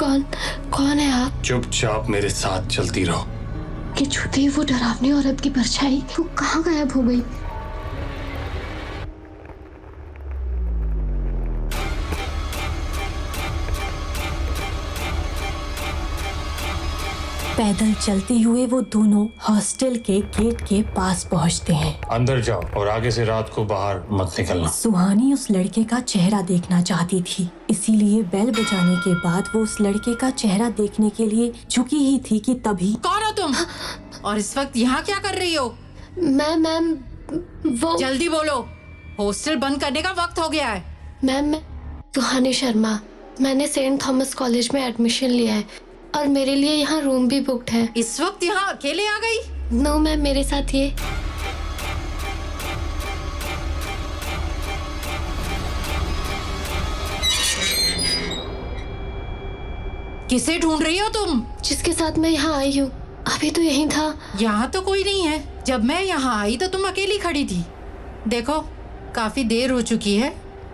कौन कौन है आप? चुपचाप मेरे साथ चलती रहो। कि छूते ही वो डरावनी औरत की परछाई वो कहाँ गायब हो गई? पैदल चलते हुए वो दोनों हॉस्टल के गेट के पास पहुंचते हैं। अंदर जाओ और आगे से रात को बाहर मत निकलना। सुहानी उस लड़के का चेहरा देखना चाहती थी, इसीलिए बेल बजाने के बाद वो उस लड़के का चेहरा देखने के लिए झुकी ही थी कि तभी। कौन हो तुम? और इस वक्त यहाँ क्या कर रही हो? मैम वो जल्दी बोलो, हॉस्टल बंद करने का वक्त हो गया है। मैम मैं सुहानी शर्मा, मैंने सेंट थॉमस कॉलेज में एडमिशन लिया है और मेरे लिए यहाँ रूम भी बुक्ड है। इस वक्त यहाँ अकेले आ गई? नो मैम, मेरे साथ ये किसे ढूंढ रही हो तुम? जिसके साथ मैं यहाँ आई हूँ अभी तो यहीं था। यहाँ तो कोई नहीं है। जब मैं यहाँ आई तो तुम अकेली खड़ी थी। देखो काफी देर हो चुकी है,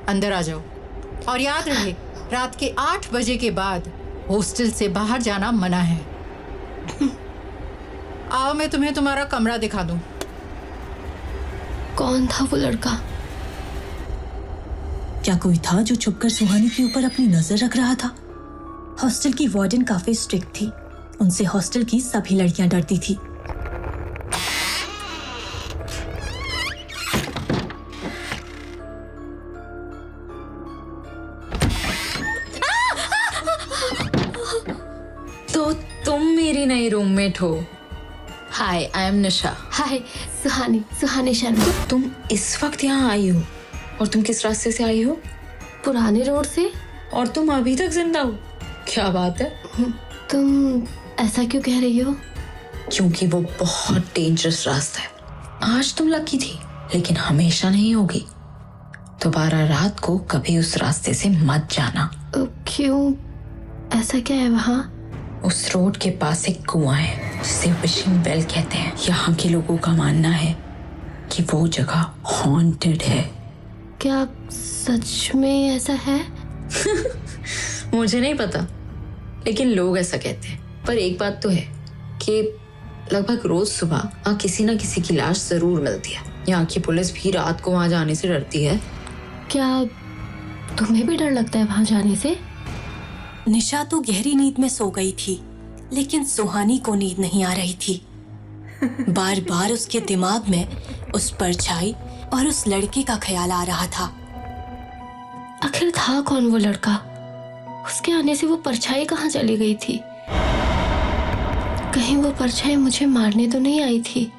अंदर आ जाओ। और याद रहे, रात के 8 बजे के बाद हॉस्टल से बाहर जाना मना है। आओ मैं तुम्हें तुम्हारा कमरा दिखा दूं। कौन था वो लड़का? क्या कोई था जो छुपकर सुहानी के ऊपर अपनी नजर रख रहा था? हॉस्टल की वार्डन काफी स्ट्रिक्ट थी, उनसे हॉस्टल की सभी लड़कियां डरती थी। तो तुम मेरी नई रूममेट हो। हाय, आई एम निशा। हाय, सुहानी शर्मा। तुम इस वक्त यहाँ आई हो और तुम किस रास्ते से आई हो? पुराने रोड से। और तुम अभी तक जिंदा हो? क्या बात है? तुम ऐसा क्यों कह रही हो? क्योंकि वो बहुत डेंजरस रास्ता है। आज तुम लकी थी, लेकिन हमेशा नहीं होगी। दोबारा रात को कभी उस रास्ते से मत जाना। क्यों? ऐसा क्या है वहाँ? उस रोड के पास एक कुआं है जिसे विशिंग वेल कहते हैं। यहाँ के लोगों का मानना है कि वो जगह हॉन्टेड है। क्या सच में ऐसा है? मुझे नहीं पता, लेकिन लोग ऐसा कहते हैं। पर एक बात तो है कि लगभग रोज सुबह किसी न किसी की लाश जरूर मिलती है। यहाँ की पुलिस भी रात को वहां जाने से डरती है। क्या तुम्हें भी डर लगता है वहां जाने से? निशा तो गहरी नींद में सो गई थी, लेकिन सुहानी को नींद नहीं आ रही थी। बार बार उसके दिमाग में उस परछाई और उस लड़के का ख्याल आ रहा था। आखिर था कौन वो लड़का? उसके आने से वो परछाई कहाँ चली गई थी? कहीं वो परछाई मुझे मारने तो नहीं आई थी?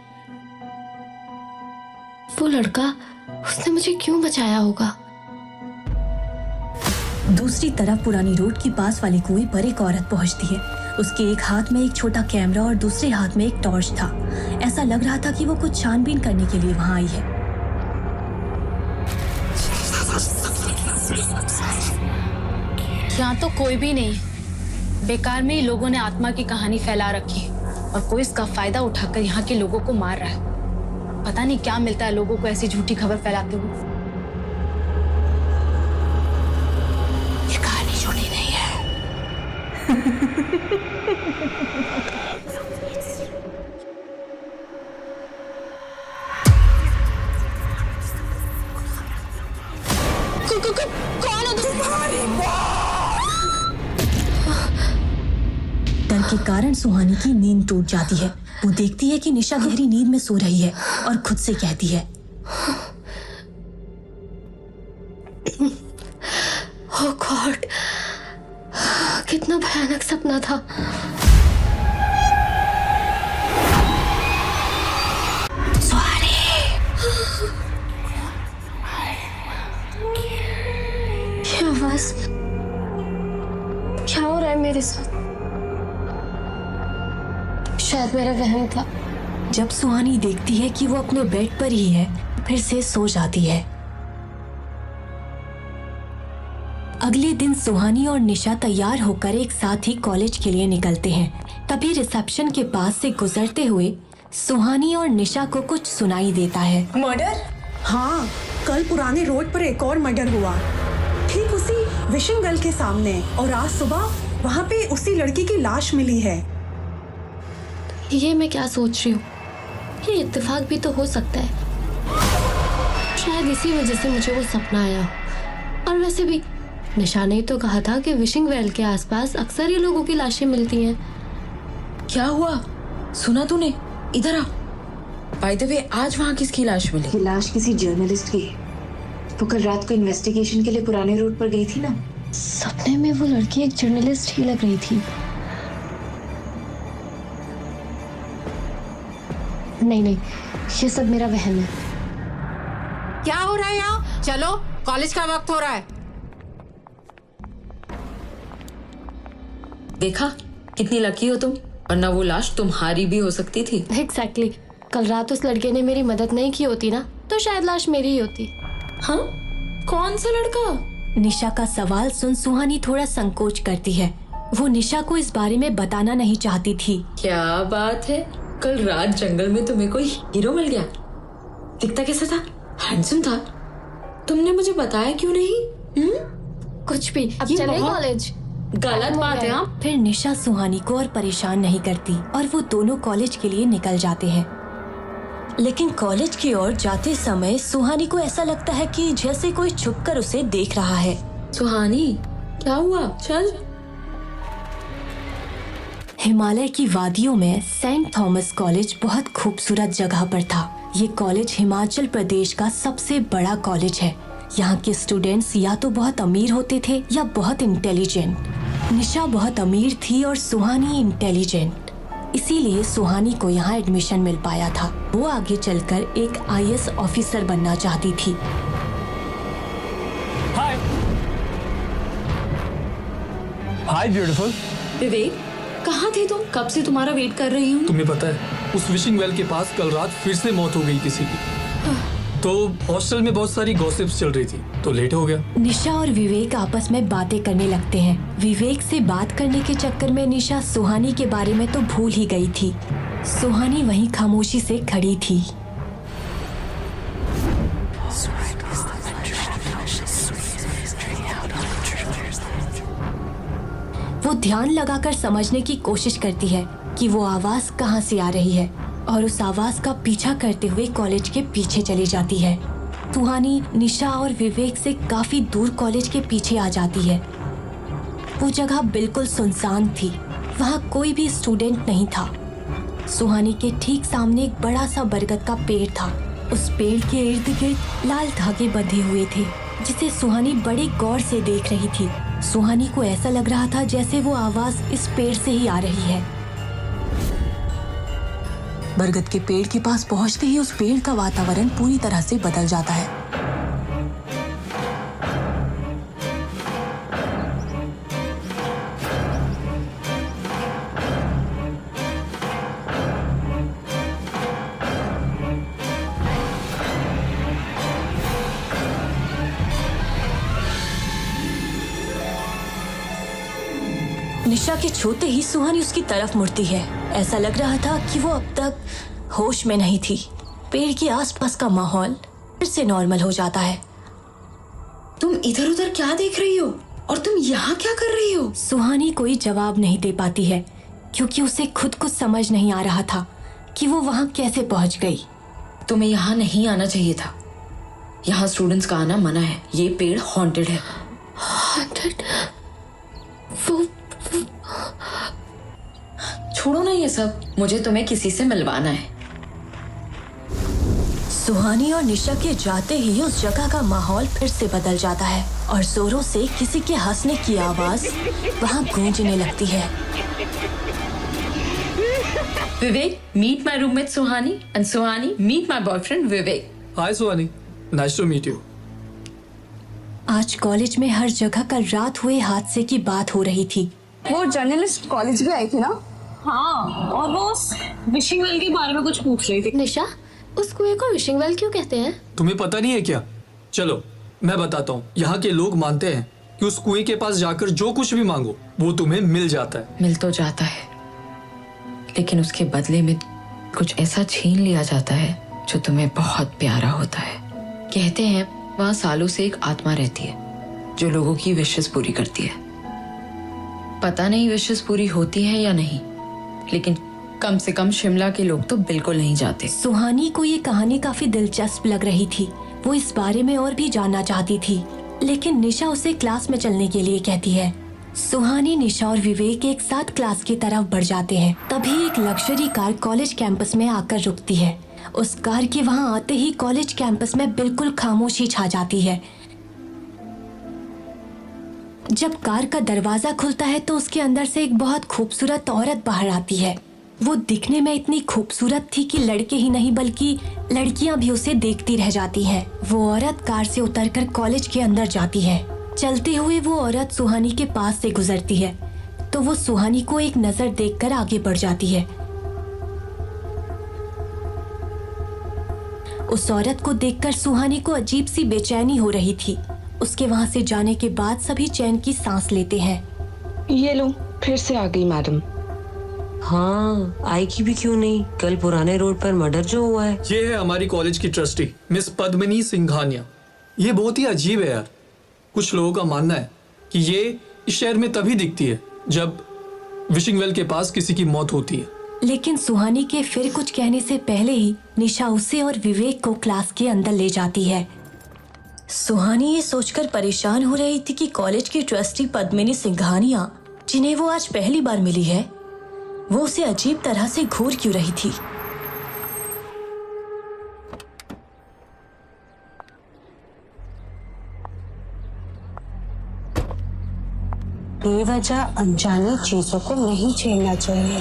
वो लड़का, उसने मुझे क्यों बचाया होगा? दूसरी तरफ पुरानी रोड के पास वाले कुएं पर एक औरत पहुंचती है। उसके एक हाथ में एक छोटा कैमरा और दूसरे हाथ में एक टॉर्च था। ऐसा लग रहा था कि वो कुछ छानबीन करने के लिए वहां आई है। यहाँ तो कोई भी नहीं। बेकार में ही लोगों ने आत्मा की कहानी फैला रखी है और कोई इसका फायदा उठाकर यहाँ के लोगों को मार रहा है। पता नहीं क्या मिलता है लोगों को ऐसी झूठी खबर फैलाते हुए। ये कहानी झूठी नहीं है। कौन हो तुम? डर के कारण सुहानी की नींद टूट जाती है। वो देखती है कि निशा गहरी नींद में सो रही है और खुद से कहती है, ओह गॉड, कितना भयानक सपना था। ये आवाज, क्या हो रहा है मेरे साथ? शायद मेरा वहम था। जब सुहानी देखती है कि वो अपने बेड पर ही है, फिर से सो जाती है। अगले दिन सुहानी और निशा तैयार होकर एक साथ ही कॉलेज के लिए निकलते हैं। तभी रिसेप्शन के पास से गुजरते हुए सुहानी और निशा को कुछ सुनाई देता है। मर्डर? हाँ, कल पुराने रोड पर एक और मर्डर हुआ, ठीक उसी विशिंग वेल के सामने। और आज सुबह वहाँ पे उसी लड़की की लाश मिली है। ये मैं क्या सोच रही हूँ? ये इत्तेफाक भी तो हो सकता है। शायद इसी वजह से मुझे वो सपना आया हो। और वैसे भी निशा ने तो कहा था कि विशिंग वेल के आसपास अक्सर ही लोगों की लाशें मिलती हैं। क्या हुआ? सुना तूने? इधर आ। बाय द वे, आज वहाँ किसकी लाश मिली? ये लाश किसी जर्नलिस्ट की। वो कल रात को इन्वेस्टिगेशन के लिए पुराने रोड पर गई थी ना। सपने में वो लड़की एक जर्नलिस्ट ही लग रही थी। नहीं, ये सब मेरा वहम है। क्या हो रहा है यहाँ? चलो, कॉलेज का वक्त हो रहा है। देखा कितनी लकी हो तुम, वरना वो लाश तुम्हारी भी हो सकती थी। एग्जैक्टली। कल रात उस लड़के ने मेरी मदद नहीं की होती ना, तो शायद लाश मेरी ही होती। हाँ? कौन सा लड़का? निशा का सवाल सुन सुहानी थोड़ा संकोच करती है। वो निशा को इस बारे में बताना नहीं चाहती थी। क्या बात है, कल रात जंगल में तुम्हें कोई हीरो मिल गया? दिखता कैसा था? हैंडसम था। तुमने मुझे बताया क्यों नहीं? कुछ भी। अब ये चले बहुत कॉलेज। गलत बात है। आप फिर निशा सुहानी को और परेशान नहीं करती और वो दोनों कॉलेज के लिए निकल जाते हैं। लेकिन कॉलेज की ओर जाते समय सुहानी को ऐसा लगता है कि जैसे कोई छुपकर उसे देख रहा है। सुहानी, क्या हुआ? चल। हिमालय की वादियों में सेंट थॉमस कॉलेज बहुत खूबसूरत जगह पर था। ये कॉलेज हिमाचल प्रदेश का सबसे बड़ा कॉलेज है। यहाँ के स्टूडेंट्स या तो बहुत अमीर होते थे या बहुत इंटेलिजेंट। निशा बहुत अमीर थी और सुहानी इंटेलिजेंट, इसीलिए सुहानी को यहाँ एडमिशन मिल पाया था। वो आगे चलकर एक IAS ऑफिसर बनना चाहती थी। हाय ब्यूटीफुल। विवेक, कहाँ थे तुम? कब से तुम्हारा वेट कर रही हूँ। तुम्हें पता है उस विशिंग वेल के पास कल रात फिर से मौत हो गई किसी की। तो हॉस्टल में बहुत सारी गॉसिप्स चल रही थी तो लेट हो गया। निशा और विवेक आपस में बातें करने लगते हैं। विवेक से बात करने के चक्कर में निशा सुहानी के बारे में तो भूल ही गई थी। सुहानी वहीं खामोशी से खड़ी थी। वो ध्यान लगाकर समझने की कोशिश करती है कि वो आवाज कहाँ से आ रही है और उस आवाज का पीछा करते हुए कॉलेज के पीछे चली जाती है। सुहानी निशा और विवेक से काफी दूर कॉलेज के पीछे आ जाती है। वो जगह बिल्कुल सुनसान थी, वहाँ कोई भी स्टूडेंट नहीं था। सुहानी के ठीक सामने एक बड़ा सा बरगद का पेड़ था। उस पेड़ के इर्द गिर्द लाल धागे बंधे हुए थे, जिसे सुहानी बड़े गौर से देख रही थी। सुहानी को ऐसा लग रहा था जैसे वो आवाज इस पेड़ से ही आ रही है। बरगद के पेड़ के पास पहुंचते ही उस पेड़ का वातावरण पूरी तरह से बदल जाता है। निशा के छूते ही सुहानी उसकी तरफ मुड़ती है। ऐसा लग रहा था कि वो अब तक होश में नहीं थी। पेड़ के आसपास का माहौल फिर से नॉर्मल हो जाता है। तुम इधर उधर क्या देख रही हो और तुम यहाँ क्या कर रही हो? सुहानी कोई जवाब नहीं दे पाती है क्योंकि उसे खुद कुछ समझ नहीं आ रहा था कि वो वहाँ कैसे पहुँच गई। तुम्हें यहाँ नहीं आना चाहिए था। यहाँ स्टूडेंट्स का आना मना है। ये पेड़ हॉन्टेड है। हॉन्टेड? वो छोड़ो ना ये सब, मुझे तुम्हें किसी से मिलवाना है। सुहानी और निशा के जाते ही उस जगह का माहौल फिर से बदल जाता है और जोरों से किसी के हंसने की आवाज वहाँ गूंजने लगती है। Vivek, meet my roommate Suhani and Suhani meet my boyfriend Vivek. Hi Suhani, nice to meet you. आज कॉलेज में हर जगह कल रात हुए हादसे की बात हो रही थी। वो जर्नलिस्ट कॉलेज भी आई थी ना? हाँ, और वो विशिंग वेल के बारे में कुछ पूछ रही थी। निशा, उस कुएं को विशिंग वेल क्यों कहते हैं? तुम्हें पता नहीं है क्या? चलो मैं बताता हूँ। यहाँ के लोग मानते हैं कि उस कुएं के पास जाकर जो कुछ भी मांगो वो तुम्हें मिल जाता है। मिल तो जाता है, लेकिन उसके बदले में कुछ ऐसा छीन लिया जाता है जो तुम्हें बहुत प्यारा होता है। कहते हैं वहाँ सालों से एक आत्मा रहती है जो लोगों की विशेष पूरी करती है। पता नहीं विशेष पूरी होती है या नहीं, लेकिन कम से कम शिमला के लोग तो बिल्कुल नहीं जाते। सुहानी को ये कहानी काफी दिलचस्प लग रही थी। वो इस बारे में और भी जानना चाहती थी, लेकिन निशा उसे क्लास में चलने के लिए कहती है। सुहानी, निशा और विवेक एक साथ क्लास की तरफ बढ़ जाते हैं। तभी एक लग्जरी कार कॉलेज कैंपस में आकर रुकती है। उस कार के वहाँ आते ही कॉलेज कैंपस में बिल्कुल खामोशी छा जाती है। जब कार का दरवाजा खुलता है तो उसके अंदर से एक बहुत खूबसूरत औरत बाहर आती है। वो दिखने में इतनी खूबसूरत थी कि लड़के ही नहीं बल्कि लड़कियां भी उसे देखती रह जाती हैं। वो औरत कार से उतरकर कॉलेज के अंदर जाती है। चलते हुए वो औरत सुहानी के पास से गुजरती है तो वो सुहानी को एक नजर देखकर आगे बढ़ जाती है। उस औरत को देखकर सुहानी को अजीब सी बेचैनी हो रही थी। उसके वहां से जाने के बाद सभी चैन की सांस लेते हैं। ये लो, फिर से आ गई मैडम। हाँ, आएगी भी क्यों नहीं, कल पुराने रोड पर मर्डर जो हुआ है। ये है हमारी कॉलेज की ट्रस्टी मिस पद्मिनी सिंघानिया। ये बहुत ही अजीब है यार। कुछ लोगों का मानना है कि ये इस शहर में तभी दिखती है जब विशिंग वेल के पास किसी की मौत होती है। लेकिन सुहानी के फिर कुछ कहने से पहले ही निशा उसे और विवेक को क्लास के अंदर ले जाती है। सुहानी ये सोचकर परेशान हो रही थी कि कॉलेज की ट्रस्टी पद्मिनी सिंघानिया, जिन्हें वो आज पहली बार मिली है, वो उसे अजीब तरह से घूर क्यों रही थी। बेवजह अनजानी चीजों को नहीं छेड़ना चाहिए।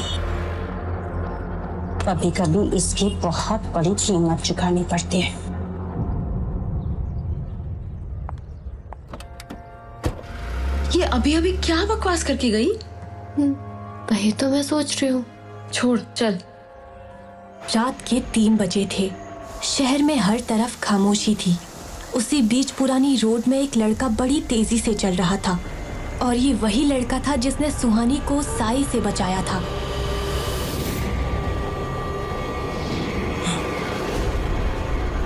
कभी कभी इसकी बहुत बड़ी कीमत चुकानी पड़ती है। ये अभी अभी क्या बकवास करके गई? वही तो मैं सोच रही हूँ। छोड़, चल। रात के 3 बजे थे। शहर में हर तरफ खामोशी थी। उसी बीच पुरानी रोड में एक लड़का बड़ी तेजी से चल रहा था और ये वही लड़का था जिसने सुहानी को साई से बचाया था।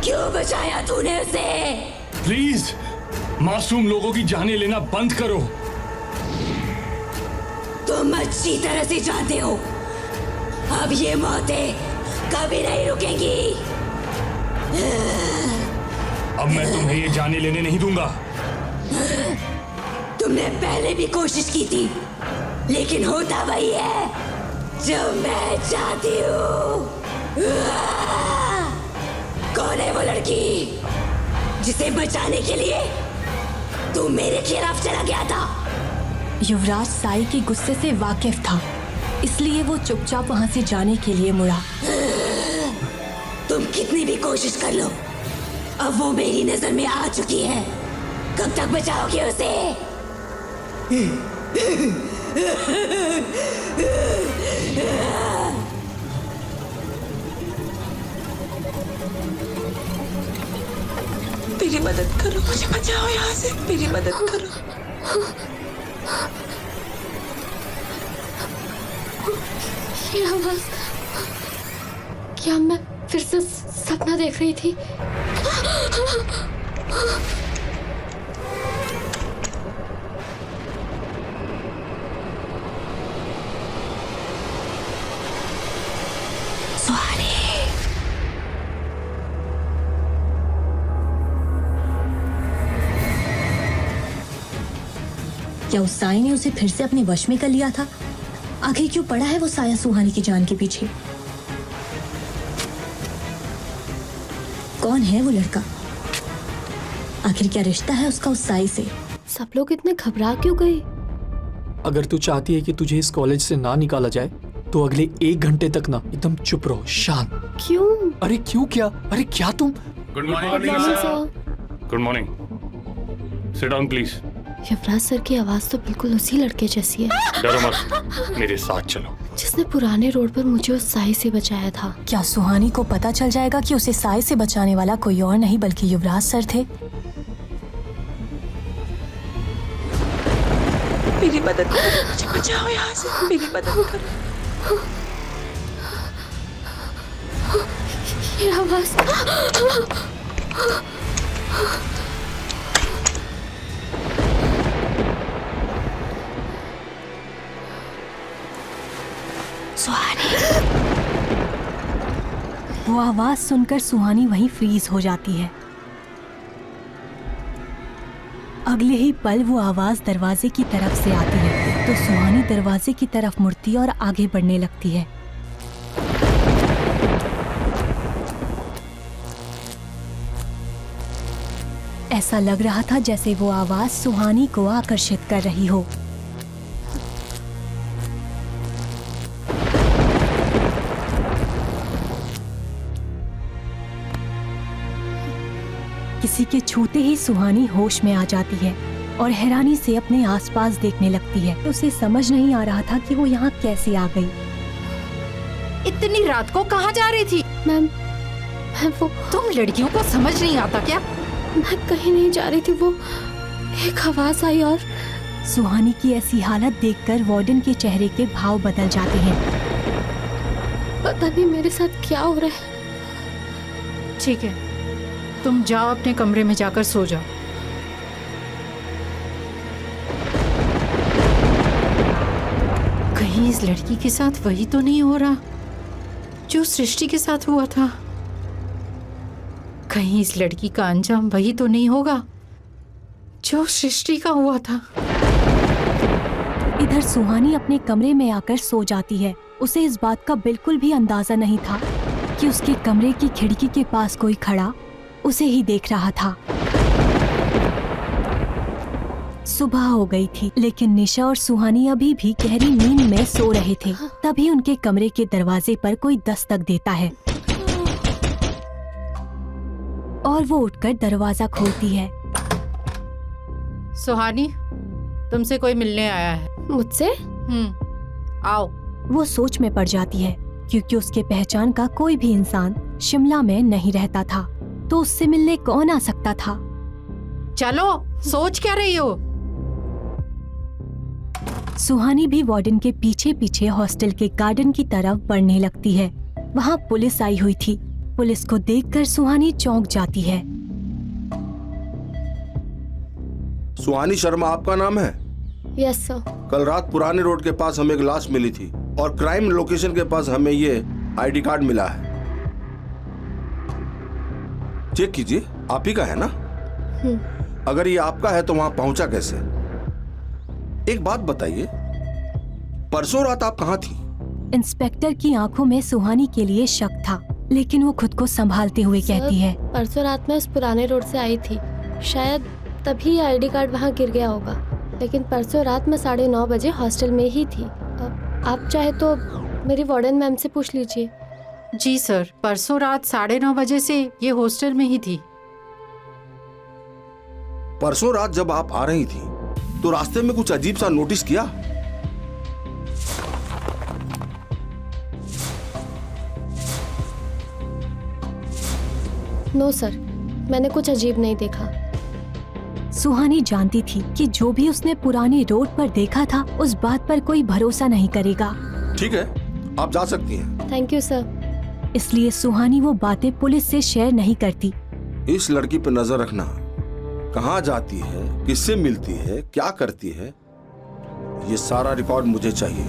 क्यों बचाया तूने उसे? प्लीज मासूम लोगों की जानें लेना बंद करो। तुम अच्छी तरह से जानते हो अब ये मौतें कभी नहीं रुकेंगी। अब मैं तुम्हें ये जाने लेने नहीं दूंगा। तुमने पहले भी कोशिश की थी, लेकिन होता वही है जो मैं चाहती हूँ। कौन है वो लड़की जिसे बचाने के लिए तू मेरे खिलाफ चला गया था? युवराज साई के गुस्से से वाकिफ था, इसलिए वो चुपचाप वहां से जाने के लिए मुड़ा। तुम कितनी भी कोशिश कर लो, अब वो मेरी नजर में आ चुकी है। कब तक बचाओगे उसे? मेरी मदद करो, मुझे बचाओ यहाँ से, मेरी मदद करो। ये आवाज, क्या मैं फिर से सपना देख रही थी? क्या उस साई ने उसे फिर से अपने वश में कर लिया था? आखिर क्यों पड़ा है वो साया सुहानी की जान के पीछे? कौन है वो लड़का? आखिर क्या रिश्ता है उसका उस साई से? सब लोग इतने घबरा क्यों गए? अगर तू चाहती है कि तुझे इस कॉलेज से ना निकाला जाए तो अगले 1 घंटे तक ना एकदम चुप रहो, शांत। क्यों? अरे क्यों क्या? अरे क्या तुम? Good morning sir. Good morning. Sit down please. Yuvraj sir की आवाज तो बिल्कुल उसी लड़के जैसी है। डरो मत, मेरे साथ चलो। जिसने पुराने रोड पर मुझे उस साई से बचाया था। क्या सुहानी को पता चल जाएगा कि उसे साई से बचाने वाला कोई और नहीं बल्कि युवराज सर थे? मेरी मदद करो, मुझे बचाओ यहाँ से, मेरी मदद करो। ये आवाज, वो आवाज सुनकर सुहानी वहीं फ्रीज हो जाती है। अगले ही पल वो आवाज दरवाजे की तरफ से आती है तो सुहानी दरवाजे की तरफ मुड़ती और आगे बढ़ने लगती है। ऐसा लग रहा था जैसे वो आवाज सुहानी को आकर्षित कर रही हो। किसी के छूते ही सुहानी होश में आ जाती है और हैरानी से अपने आसपास देखने लगती है। उसे समझ नहीं आ रहा था कि वो यहाँ कैसे आ गई। इतनी रात को कहाँ जा रही थी? मैम वो तुम लड़कियों को समझ नहीं आता क्या? मैं कहीं नहीं जा रही थी, वो एक आवाज आई और सुहानी की ऐसी हालत देखकर वार्डन के चेहरे के भाव बदल जाते हैं। पता नहीं मेरे साथ क्या हो रहा है। ठीक है, तुम जाओ अपने कमरे में जाकर सो जाओ। कहीं इस लड़की के साथ वही तो नहीं हो रहा जो सृष्टि के साथ हुआ था? कहीं इस लड़की का अंजाम वही तो नहीं होगा जो सृष्टि का हुआ था? इधर सुहानी अपने कमरे में आकर सो जाती है। उसे इस बात का बिल्कुल भी अंदाजा नहीं था कि उसके कमरे की खिड़की के पास कोई खड़ा उसे ही देख रहा था। सुबह हो गई थी लेकिन निशा और सुहानी अभी भी गहरी नींद में सो रहे थे। तभी उनके कमरे के दरवाजे पर कोई दस्तक देता है और वो उठकर दरवाजा खोलती है। सुहानी, तुमसे कोई मिलने आया है। मुझसे? आओ। वो सोच में पड़ जाती है क्योंकि उसके पहचान का कोई भी इंसान शिमला में नहीं रहता था, तो उससे मिलने कौन आ सकता था? चलो, सोच क्या रही हो? सुहानी भी वार्डन के पीछे पीछे हॉस्टल के गार्डन की तरफ बढ़ने लगती है। वहाँ पुलिस आई हुई थी। पुलिस को देखकर सुहानी चौंक जाती है। सुहानी शर्मा आपका नाम है? Yes sir. कल रात पुराने रोड के पास हमें एक लाश मिली थी और क्राइम लोकेशन के पास हमें ये आईडी कार्ड मिला है। चेक कीजिए, आप ही का है ना? अगर ये आपका है तो वहां पहुंचा कैसे? एक बात बताइए, परसों रात आप कहाँ थी? इंस्पेक्टर की आंखों में सुहानी के लिए शक था, लेकिन वो खुद को संभालते हुए कहती है, परसों रात में उस पुराने रोड से आई थी, शायद तभी आईडी कार्ड वहाँ गिर गया होगा। लेकिन परसों रात में 9:30 बजे हॉस्टल में ही थी। आप चाहे तो मेरी वार्डन मैम से पूछ लीजिए। जी सर, परसों रात 9:30 बजे से ये हॉस्टल में ही थी। परसों रात जब आप आ रही थी तो रास्ते में कुछ अजीब सा नोटिस किया? नो सर, मैंने कुछ अजीब नहीं देखा। सुहानी जानती थी कि जो भी उसने पुराने रोड पर देखा था उस बात पर कोई भरोसा नहीं करेगा। ठीक है, आप जा सकती हैं। Thank you sir. इसलिए सुहानी वो बातें पुलिस से शेयर नहीं करती। इस लड़की पर नजर रखना, कहाँ जाती है, किससे मिलती है, क्या करती है, ये सारा रिकॉर्ड मुझे चाहिए।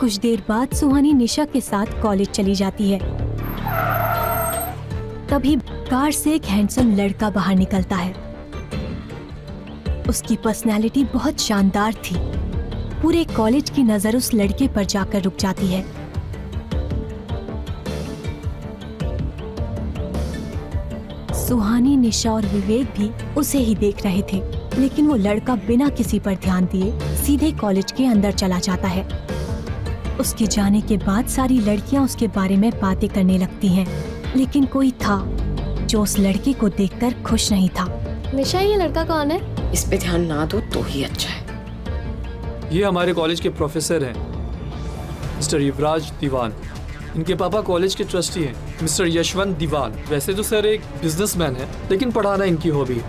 कुछ देर बाद सुहानी निशा के साथ कॉलेज चली जाती है। तभी कार से एक हैंडसम लड़का बाहर निकलता है। उसकी पर्सनैलिटी बहुत शानदार थी। पूरे कॉलेज की नजर उस लड़के पर जाकर रुक जाती है। सुहानी, निशा और विवेक भी उसे ही देख रहे थे, लेकिन वो लड़का बिना किसी पर ध्यान दिए सीधे कॉलेज के अंदर चला जाता है। उसके जाने के बाद सारी लड़कियां उसके बारे में बातें करने लगती हैं, लेकिन कोई था जो उस लड़के को देखकर खुश नहीं था। निशा, ये लड़का कौन है? इस पे ध्यान ना दो तो ही अच्छा है। ये हमारे कॉलेज के प्रोफेसर हैं, मिस्टर युवराज दीवान। इनके पापा कॉलेज के ट्रस्टी हैं, मिस्टर यशवंत दीवान। वैसे तो सर एक बिजनेसमैन है, लेकिन पढ़ाना इनकी हॉबी है,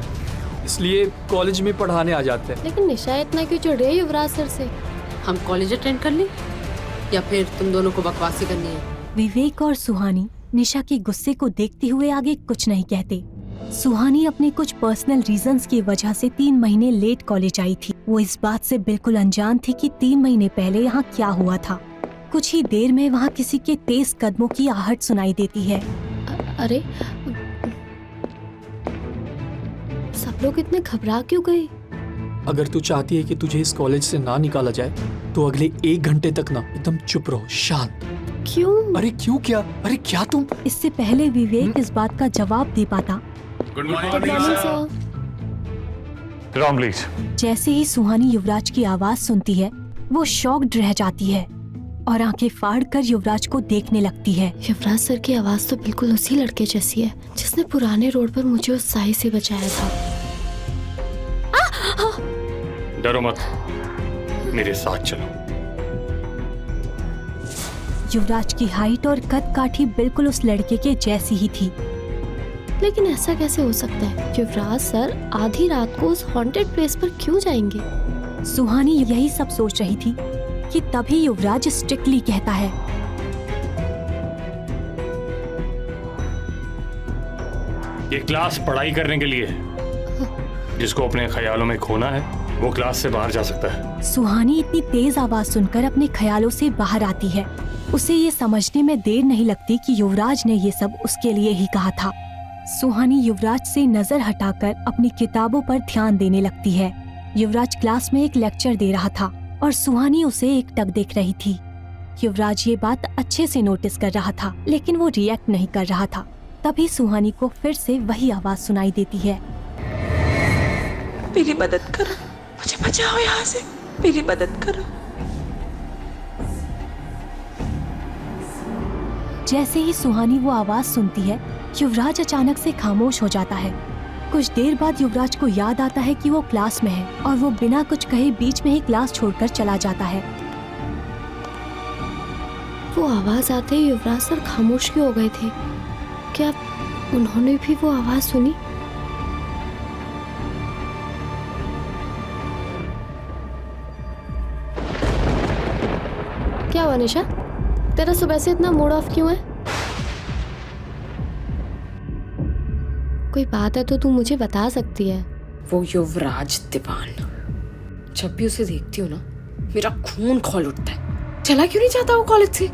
इसलिए कॉलेज में पढ़ाने आ जाते हैं। लेकिन निशा इतना क्यों चिढ़ रही है युवराज सर से? हम कॉलेज अटेंड कर लें या फिर तुम दोनों को बकवासी करनी है? विवेक और सुहानी निशा के गुस्से को देखते हुए आगे कुछ नहीं कहते। सुहानी अपने कुछ पर्सनल रीजंस की वजह से 3 महीने लेट कॉलेज आई थी। वो इस बात से बिल्कुल अनजान थी कि 3 महीने पहले यहाँ क्या हुआ था। कुछ ही देर में वहाँ किसी के तेज कदमों की आहट सुनाई देती है। अरे सब लोग इतने घबरा क्यों गए? अगर तू चाहती है कि तुझे इस कॉलेज से ना निकाला जाए तो अगले 1 घंटे तक ना एकदम चुप रहो, शांत। क्यों? अरे क्यों क्या? अरे क्या तुम? इससे पहले विवेक इस बात का जवाब दे पाता, good morning sir. Ram please. जैसे ही सुहानी युवराज की आवाज सुनती है वो शॉक्ड रह जाती है और आंखें फाड़कर युवराज को देखने लगती है। युवराज सर की आवाज तो बिल्कुल उसी लड़के जैसी है जिसने पुराने रोड पर मुझे उस साई से बचाया था। डरो मत, मेरे साथ चलो। युवराज की हाइट और कद काठी बिल्कुल उस लड़के के जैसी ही थी। लेकिन ऐसा कैसे हो सकता है? युवराज सर आधी रात को उस हॉन्टेड प्लेस पर क्यों जाएंगे? सुहानी यही सब सोच रही थी कि तभी युवराज स्ट्रिक्टली कहता है, ये क्लास पढ़ाई करने के लिए है। जिसको अपने ख्यालों में खोना है वो क्लास से बाहर जा सकता है। सुहानी इतनी तेज आवाज सुनकर अपने ख्यालों से बाहर आती है। उसे ये समझने में देर नहीं लगती कि युवराज ने ये सब उसके लिए ही कहा था। सुहानी युवराज से नजर हटाकर अपनी किताबों पर ध्यान देने लगती है। युवराज क्लास में एक लेक्चर दे रहा था और सुहानी उसे एकटक देख रही थी। युवराज ये बात अच्छे से नोटिस कर रहा था लेकिन वो रिएक्ट नहीं कर रहा था। तभी सुहानी को फिर से वही आवाज सुनाई देती है, मेरी मदद करो, मुझे बचाओ यहाँ से, मेरी मदद करो। जैसे ही सुहानी वो आवाज सुनती है युवराज अचानक से खामोश हो जाता है। कुछ देर बाद युवराज को याद आता है कि वो क्लास में है और वो बिना कुछ कहे बीच में ही क्लास छोड़कर चला जाता है। वो आवाज आते ही युवराज सर खामोश क्यों हो गए थे? क्या उन्होंने भी वो आवाज सुनी? क्या हुआ निशा, तेरा सुबह से इतना मूड ऑफ क्यों है? कोई बात है तो तू मुझे बता सकती है। वो युवराज दीवान, जब भी उसे देखती हूँ ना मेरा खून खौल उठता है। चला क्यों नहीं जाता वो कॉलेज से?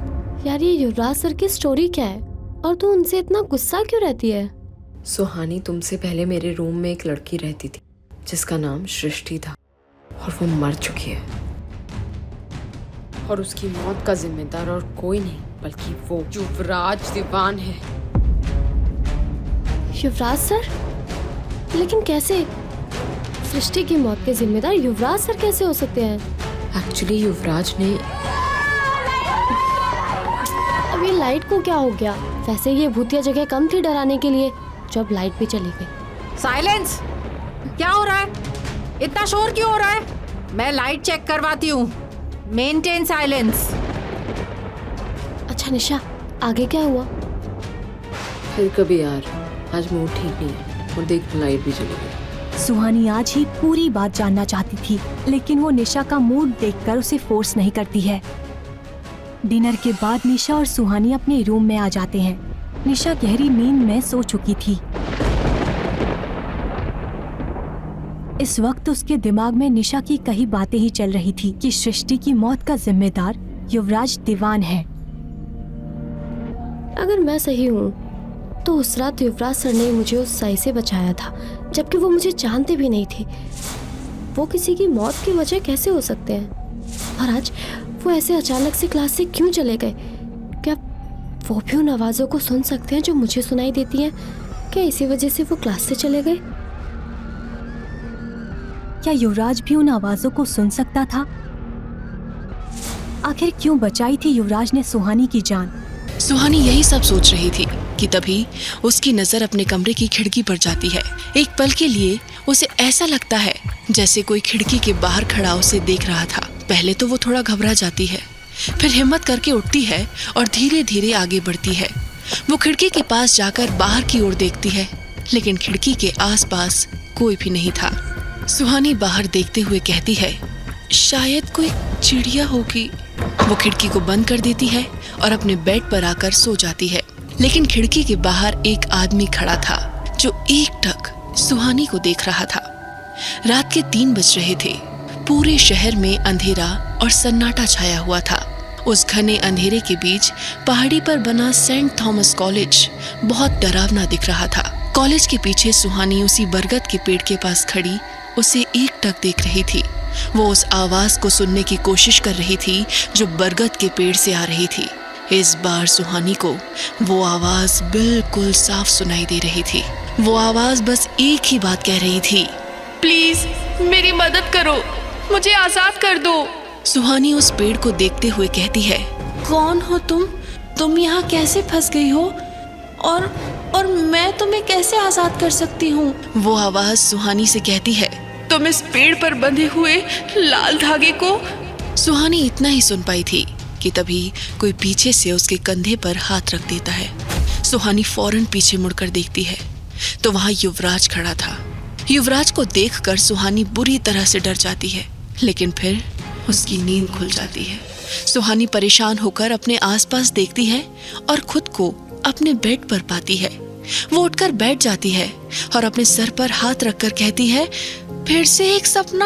यार ये युवराज सर की स्टोरी क्या है और तू उनसे इतना गुस्सा क्यों रहती है? सुहानी, तुमसे पहले मेरे रूम में एक लड़की रहती थी जिसका नाम सृष्टि था और वो मर चुकी है। और उसकी मौत का जिम्मेदार और कोई नहीं बल्कि वो युवराज दीवान है। युवराज सर? लेकिन कैसे? सृष्टि की मौत के जिम्मेदार युवराज सर कैसे हो सकते हैं? एक्चुअली युवराज ने... अब ये लाइट को क्या हो गया? वैसे ये भूतिया जगह कम थी डराने के लिए, जब लाइट भी चली गई। साइलेंस! क्या हो रहा है? इतना शोर क्यों हो रहा है? मैं लाइट चेक करवाती हूँ। Maintain silence. अच्छा निशा, आगे क्या हुआ? फिर कभी यार, आज मूड ठीक नहीं है और देख लाइट भी चली गई। सुहानी आज ही पूरी बात जानना चाहती थी लेकिन वो निशा का मूड देखकर उसे फोर्स नहीं करती है। डिनर के बाद निशा और सुहानी अपने रूम में आ जाते हैं। निशा गहरी नींद में सो चुकी थी। इस वक्त उसके दिमाग में निशा की कई बातें ही चल रही थी कि सृष्टि की मौत का जिम्मेदार युवराज दीवान है। अगर मैं सही हूँ तो उस रात युवराज सर ने मुझे उस साई से बचाया था, जबकि वो मुझे जानते भी नहीं थे। वो किसी की मौत की वजह कैसे हो सकते हैं? और आज वो ऐसे अचानक से क्लास से क्यों चले गए? क्या वो भी उन आवाज़ों को सुन सकते हैं जो मुझे सुनाई देती हैं? क्या इसी वजह से वो क्लास से चले गए? क्या युवराज भी उन आवाज़ों को सुन सकता था? आखिर क्यों बचाई थी युवराज ने सुहानी की जान? सुहानी यही सब सोच रही थी कि तभी उसकी नजर अपने कमरे की खिड़की पर जाती है। एक पल के लिए उसे ऐसा लगता है जैसे कोई खिड़की के बाहर खड़ा उसे देख रहा था। पहले तो वो थोड़ा घबरा जाती है, फिर हिम्मत करके उठती है और धीरे धीरे आगे बढ़ती है। वो खिड़की के पास जाकर बाहर की ओर देखती है लेकिन खिड़की के आसपास कोई भी नहीं था। सुहानी बाहर देखते हुए कहती है, शायद कोई चिड़िया होगी। वो खिड़की को बंद कर देती है और अपने बेड पर आकर सो जाती है। लेकिन खिड़की के बाहर एक आदमी खड़ा था जो एकटक सुहानी को देख रहा था। रात के 3 बज रहे थे। पूरे शहर में अंधेरा और सन्नाटा छाया हुआ था। उस घने अंधेरे के बीच पहाड़ी पर बना सेंट थॉमस कॉलेज बहुत डरावना दिख रहा था। कॉलेज के पीछे सुहानी उसी बरगद के पेड़ के पास खड़ी उसे एकटक देख रही थी। वो उस आवाज को सुनने की कोशिश कर रही थी जो बरगद के पेड़ से आ रही थी। इस बार सुहानी को वो आवाज बिल्कुल साफ सुनाई दे रही थी। वो आवाज बस एक ही बात कह रही थी, प्लीज मेरी मदद करो, मुझे आजाद कर दो। सुहानी उस पेड़ को देखते हुए कहती है, कौन हो तुम यहाँ कैसे फंस गई हो और मैं तुम्हें कैसे आजाद कर सकती हूँ? वो आवाज सुहानी से कहती है, तुम इस पेड़ पर बंधे हुए लाल धागे को। सुहानी इतना ही सुन पाई थी कि तभी कोई पीछे से उसके कंधे पर हाथ रख देता है। सुहानी फौरन पीछे मुड़कर देखती है तो वहां युवराज खड़ा था। युवराज को देखकर सुहानी बुरी तरह से डर जाती है, लेकिन फिर उसकी नींद खुल जाती है। सुहानी परेशान होकर अपने आसपास देखती है और खुद को अपने बेड पर पाती है। वो उठकर बैठ जाती है और अपने सर पर हाथ रखकर कहती है, फिर से एक सपना।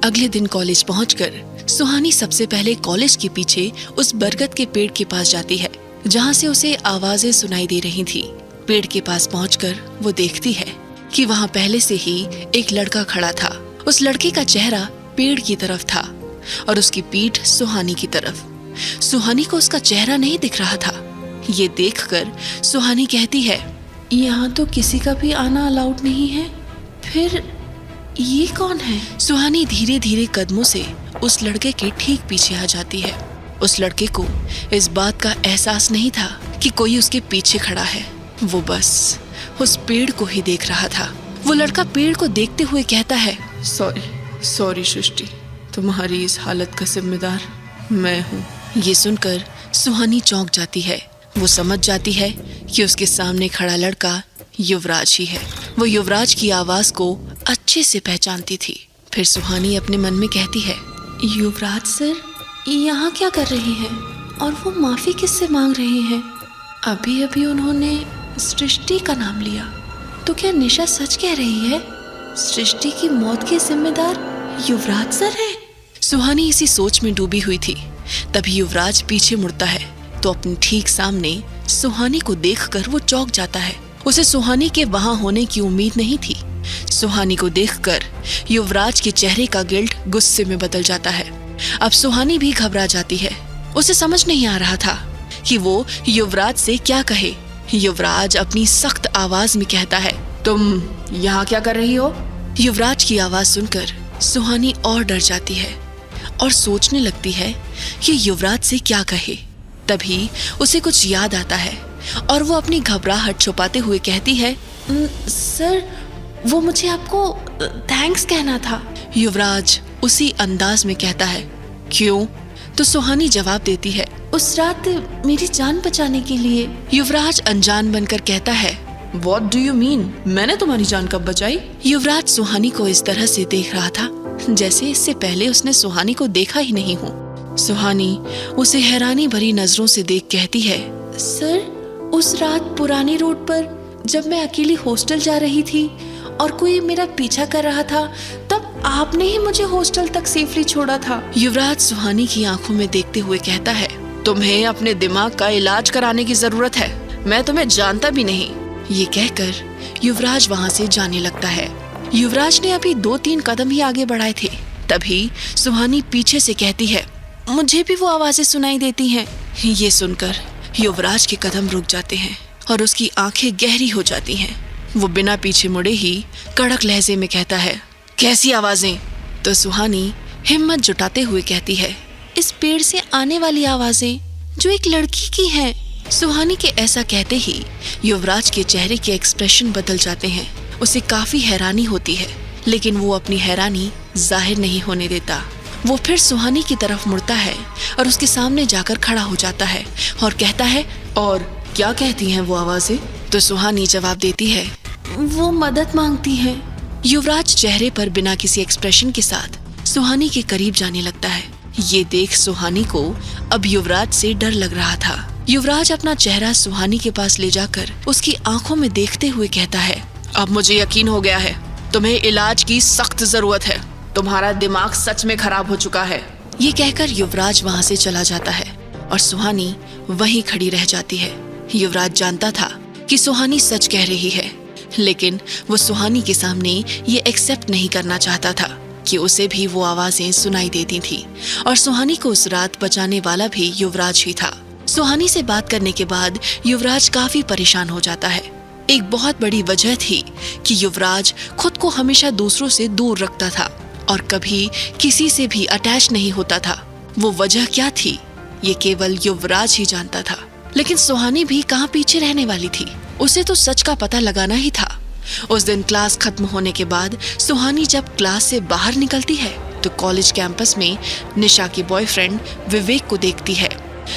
अगले दिन कॉलेज पहुंचकर सुहानी सबसे पहले कॉलेज के पीछे उस बरगद के पेड़ के पास जाती है जहां से उसे आवाजें सुनाई दे रही थी। पेड़ के पास पहुंचकर वो देखती है कि वहां पहले से ही एक लड़का खड़ा था। उस लड़के का चेहरा पेड़ की तरफ था और उसकी पीठ सुहानी की तरफ। सुहानी को उसका चेहरा नहीं दिख रहा था। ये देखकर सुहानी कहती है, यहाँ तो किसी का भी आना अलाउड नहीं है, फिर ये कौन है? सुहानी धीरे धीरे कदमों से उस लड़के के ठीक पीछे आ जाती है। उस लड़के को इस बात का एहसास नहीं था कि कोई उसके पीछे खड़ा है। वो बस उस पेड़ को ही देख रहा था। वो लड़का पेड़ को देखते हुए कहता है, सॉरी सृष्टि, तुम्हारी इस हालत का जिम्मेदार मैं हूँ। ये सुनकर सुहानी चौंक जाती है। वो समझ जाती है कि उसके सामने खड़ा लड़का युवराज ही है। वो युवराज की आवाज को अच्छे से पहचानती थी। फिर सुहानी अपने मन में कहती है, युवराज सर यहाँ क्या कर रहे हैं और वो माफी किससे मांग रहे हैं? अभी अभी उन्होंने सृष्टि का नाम लिया, तो क्या निशा सच कह रही है? सृष्टि की मौत के जिम्मेदार युवराज सर है? सुहानी इसी सोच में डूबी हुई थी। तभी युवराज पीछे मुड़ता है तो अपने ठीक सामने सुहानी को देखकर वो चौंक जाता है। उसे सुहानी के वहां होने की उम्मीद नहीं थी। सुहानी को देखकर युवराज के चेहरे का गिल्ट गुस्से में बदल जाता है। अब सुहानी भी घबरा जाती है। उसे समझ नहीं आ रहा था कि वो युवराज से क्या कहे। युवराज अपनी सख्त आवाज में कहता है, तुम यहाँ क्या कर रही हो? युवराज की आवाज सुनकर सुहानी और डर जाती है और सोचने लगती है कि युवराज से क्या कहे। तभी उसे कुछ याद आता है और वो अपनी घबराहट छुपाते हुए कहती है, सर वो मुझे आपको थैंक्स कहना था। युवराज उसी अंदाज में कहता है, क्यों? तो सुहानी जवाब देती है, उस रात मेरी जान बचाने के लिए। युवराज अनजान बनकर कहता है, What do you mean? मैंने तुम्हारी जान कब बचाई? युवराज सुहानी को इस तरह से देख रहा था जैसे इससे पहले उसने सुहानी को देखा ही नहीं हो। सुहानी उसे हैरानी भरी नजरों से देख कहती है, सर उस रात पुरानी रोड पर जब मैं अकेली हॉस्टल जा रही थी और कोई मेरा पीछा कर रहा था, तब आपने ही मुझे हॉस्टल तक सेफली छोड़ा था। युवराज सुहानी की आंखों में देखते हुए कहता है, तुम्हें अपने दिमाग का इलाज कराने की जरूरत है, मैं तुम्हें जानता भी नहीं। ये कहकर युवराज वहां से जाने लगता है। युवराज ने अभी 2-3 कदम ही आगे बढ़ाए थे, तभी सुहानी पीछे से कहती है, मुझे भी वो आवाजें सुनाई देती हैं। ये सुनकर युवराज के कदम रुक जाते हैं और उसकी आंखें गहरी हो जाती हैं। वो बिना पीछे मुड़े ही कड़क लहजे में कहता है, कैसी आवाजें? तो सुहानी हिम्मत जुटाते हुए कहती है, इस पेड़ से आने वाली आवाजें जो एक लड़की की हैं। सुहानी के ऐसा कहते ही युवराज के चेहरे के एक्सप्रेशन बदल जाते हैं। उसे काफी हैरानी होती है, लेकिन वो अपनी हैरानी जाहिर नहीं होने देता। वो फिर सुहानी की तरफ मुड़ता है और उसके सामने जाकर खड़ा हो जाता है और कहता है, और क्या कहती हैं वो आवाजें? तो सुहानी जवाब देती है, वो मदद मांगती हैं। युवराज चेहरे पर बिना किसी एक्सप्रेशन के साथ सुहानी के करीब जाने लगता है। ये देख सुहानी को अब युवराज से डर लग रहा था। युवराज अपना चेहरा सुहानी के पास ले जाकर उसकी आंखों में देखते हुए कहता है, अब मुझे यकीन हो गया है, तुम्हें इलाज की सख्त जरूरत है। तुम्हारा दिमाग सच में खराब हो चुका है। ये कहकर युवराज वहां से चला जाता है और सुहानी वहीं खड़ी रह जाती है। युवराज जानता था कि सुहानी सच कह रही है, लेकिन वो सुहानी के सामने ये एक्सेप्ट नहीं करना चाहता था कि उसे भी वो आवाजें सुनाई देती थी और सुहानी को उस रात बचाने वाला भी युवराज ही था। सुहानी से बात करने के बाद युवराज काफी परेशान हो जाता है। एक बहुत बड़ी वजह थी कि युवराज खुद को हमेशा दूसरों से दूर रखता था और कभी किसी से भी अटैच नहीं होता था। वो वजह क्या थी, ये केवल युवराज ही जानता था। लेकिन सुहानी भी कहाँ पीछे रहने वाली थी, उसे तो सच का पता लगाना ही था। उस दिन क्लास खत्म होने के बाद सुहानी जब क्लास से बाहर निकलती है तो कॉलेज कैंपस में निशा की बॉयफ्रेंड विवेक को देखती है।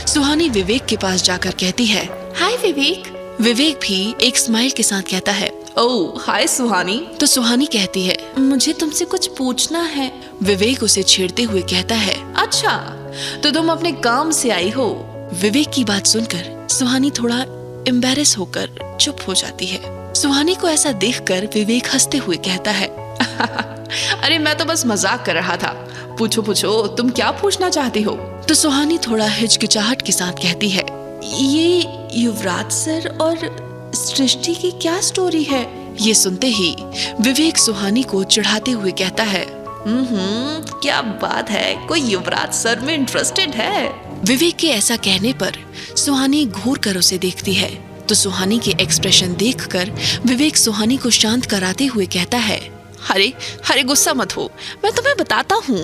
सुहानी विवेक के पास जाकर कहती है, हाय विवेक। विवेक भी एक स्माइल के साथ कहता है, ओह हाय सुहानी। तो सुहानी कहती है, मुझे तुमसे कुछ पूछना है। विवेक उसे छेड़ते हुए कहता है, अच्छा तो तुम अपने काम से आई हो। विवेक की बात सुनकर सुहानी थोड़ा एम्बैरेस होकर चुप हो जाती है। सुहानी को ऐसा देखकर विवेक हंसते हुए कहता है, अरे मैं तो बस मजाक कर रहा था। पूछो पूछो, तुम क्या पूछना चाहती हो? तो सुहानी थोड़ा हिचकिचाहट के साथ कहती है, ये युवराज सर और सृष्टि की क्या स्टोरी है? ये सुनते ही विवेक सुहानी को चिढ़ाते हुए कहता है, क्या बात है, कोई युवराज सर में इंटरेस्टेड है? विवेक के ऐसा कहने पर सुहानी घूर कर उसे देखती है तो सुहानी के एक्सप्रेशन देखकर विवेक सुहानी को शांत कराते हुए कहता है, अरे गुस्सा मत हो, मैं तुम्हें बताता हूँ।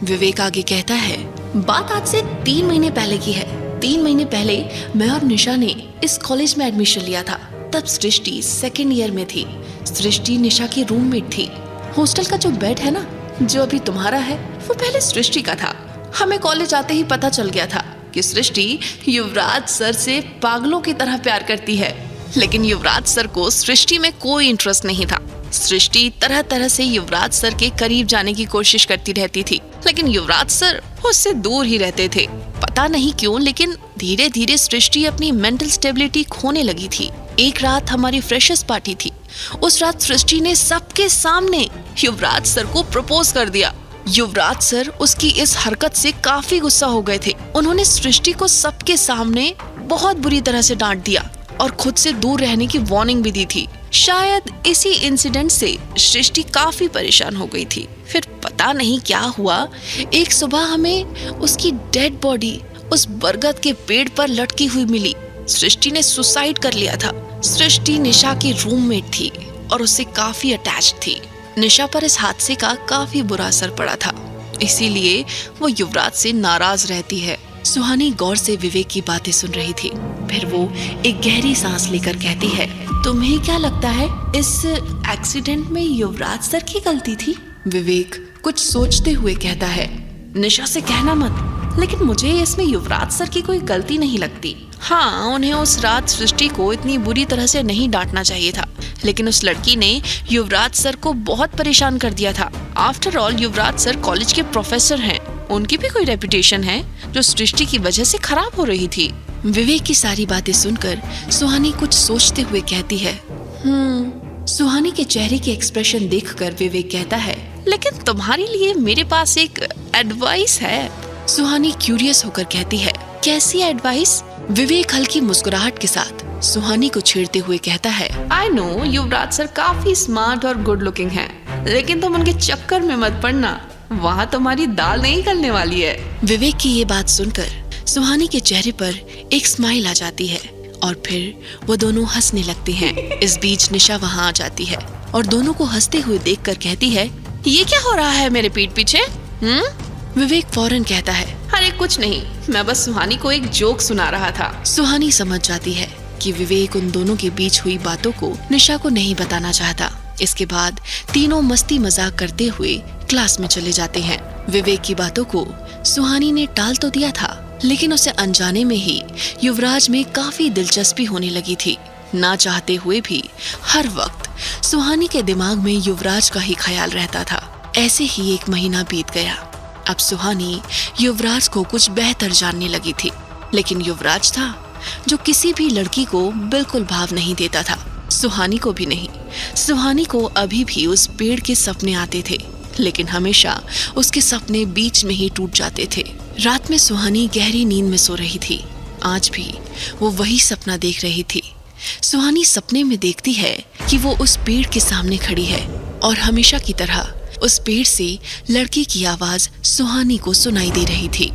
विवेक आगे कहता है, बात आज से 3 महीने पहले की है। 3 महीने पहले मैं और निशा ने इस कॉलेज में एडमिशन लिया था। तब सृष्टि 2nd ईयर में थी। सृष्टि निशा की रूममेट थी। हॉस्टल का जो बेड है ना, जो अभी तुम्हारा है, वो पहले सृष्टि का था। हमें कॉलेज आते ही पता चल गया था कि सृष्टि युवराज सर से पागलों की तरह प्यार करती है, लेकिन युवराज सर को सृष्टि में कोई इंटरेस्ट नहीं था। सृष्टि तरह तरह से युवराज सर के करीब जाने की कोशिश करती रहती थी, लेकिन युवराज सर उससे दूर ही रहते थे। पता नहीं क्यों, लेकिन धीरे धीरे सृष्टि अपनी मेंटल स्टेबिलिटी खोने लगी थी। एक रात हमारी फ्रेशर्स पार्टी थी। उस रात सृष्टि ने सबके सामने युवराज सर को प्रपोज कर दिया। युवराज सर उसकी इस हरकत से काफी गुस्सा हो गए थे। उन्होंने सृष्टि को सबके सामने बहुत बुरी तरह से डांट दिया और खुद से दूर रहने की वार्निंग भी दी थी। शायद इसी इंसिडेंट से सृष्टि काफी परेशान हो गई थी। फिर पता नहीं क्या हुआ, एक सुबह हमें उसकी डेड बॉडी उस बरगद के पेड़ पर लटकी हुई मिली। सृष्टि ने सुसाइड कर लिया था। सृष्टि निशा की रूममेट थी और उससे काफी अटैच थी। निशा पर इस हादसे का काफी बुरा असर पड़ा था, इसीलिए वो युवराज से नाराज रहती है। सुहानी गौर से विवेक की बातें सुन रही थी। फिर वो एक गहरी सांस लेकर कहती है, तुम्हें क्या लगता है इस एक्सीडेंट में युवराज सर की गलती थी? विवेक कुछ सोचते हुए कहता है, निशा से कहना मत, लेकिन मुझे इसमें युवराज सर की कोई गलती नहीं लगती। हाँ, उन्हें उस रात सृष्टि को इतनी बुरी तरह से नहीं डांटना चाहिए था, लेकिन उस लड़की ने युवराज सर को बहुत परेशान कर दिया था। आफ्टर ऑल युवराज सर कॉलेज के प्रोफेसर हैं, उनकी भी कोई रेपुटेशन है जो सृष्टि की वजह से खराब हो रही थी। विवेक की सारी बातें सुनकर सुहानी कुछ सोचते हुए कहती है, सुहानी के चेहरे के एक्सप्रेशन देखकर विवेक कहता है, लेकिन तुम्हारे लिए मेरे पास एक एडवाइस है। सुहानी क्यूरियस होकर कहती है, कैसी एडवाइस? विवेक हल्की मुस्कुराहट के साथ सुहानी को छेड़ते हुए कहता है, आई नो युवराज सर काफी स्मार्ट और गुड लुकिंग हैं, लेकिन तुम उनके चक्कर में मत पड़ना, वहाँ तुम्हारी दाल नहीं गलने वाली है। विवेक की ये बात सुनकर सुहानी के चेहरे पर एक स्माइल आ जाती है और फिर वो दोनों हंसने लगते हैं। इस बीच निशा वहाँ आ जाती है और दोनों को हंसते हुए देखकर कहती है, ये क्या हो रहा है मेरे पीठ पीछे? विवेक फौरन कहता है, अरे कुछ नहीं, मैं बस सुहानी को एक जोक सुना रहा था। सुहानी समझ जाती है कि विवेक उन दोनों के बीच हुई बातों को निशा को नहीं बताना चाहता। इसके बाद तीनों मस्ती मजाक करते हुए क्लास में चले जाते हैं। विवेक की बातों को सुहानी ने टाल तो दिया था, लेकिन उसे अनजाने में ही युवराज में काफी दिलचस्पी होने लगी थी। ना चाहते हुए भी हर वक्त सुहानी के दिमाग में युवराज का ही ख्याल रहता था। ऐसे ही 1 महीना बीत गया। अब सुहानी युवराज को कुछ बेहतर जानने लगी थी, लेकिन युवराज था जो किसी भी लड़की को बिल्कुल भाव नहीं देता था। सुहानी को भी नहीं। सुहानी को अभी भी उस पेड़ के सपने आते थे, लेकिन हमेशा उसके सपने बीच में ही टूट जाते थे। रात में सुहानी गहरी नींद में सो रही थी। आज भी वो वही सपना देख रही थी। सुहानी सपने में देखती है कि वो उस पेड़ के सामने खड़ी है और हमेशा की तरह उस पेड़ से लड़के की आवाज सुहानी को सुनाई दे रही थी।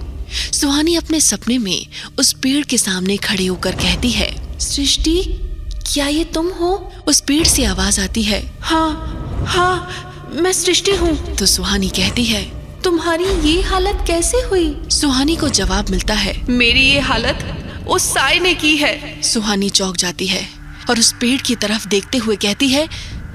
सुहानी अपने सपने में उस पेड़ के सामने खड़े होकर कहती है, सृष्टि, क्या ये तुम हो? उस पेड़ से आवाज आती है, हाँ, मैं सृष्टि हूँ। तो सुहानी कहती है, तुम्हारी ये हालत कैसे हुई? सुहानी को जवाब मिलता है, मेरी ये हालत उस साय ने की है। सुहानी चौंक जाती है और उस पेड़ की तरफ देखते हुए कहती है,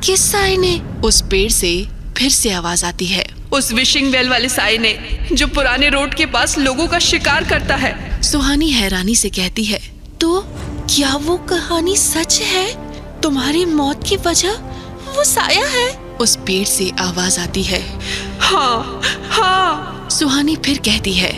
किस साय ने? उस पेड़ से फिर से आवाज आती है, उस विशिंग वेल वाले साय ने, जो पुराने रोड के पास लोगों का शिकार करता है। सुहानी हैरानी से कहती है, तो क्या वो कहानी सच है? तुम्हारी मौत की वजह वो साया है? उस पेड़ से आवाज आती है, हाँ। सुहानी फिर कहती है,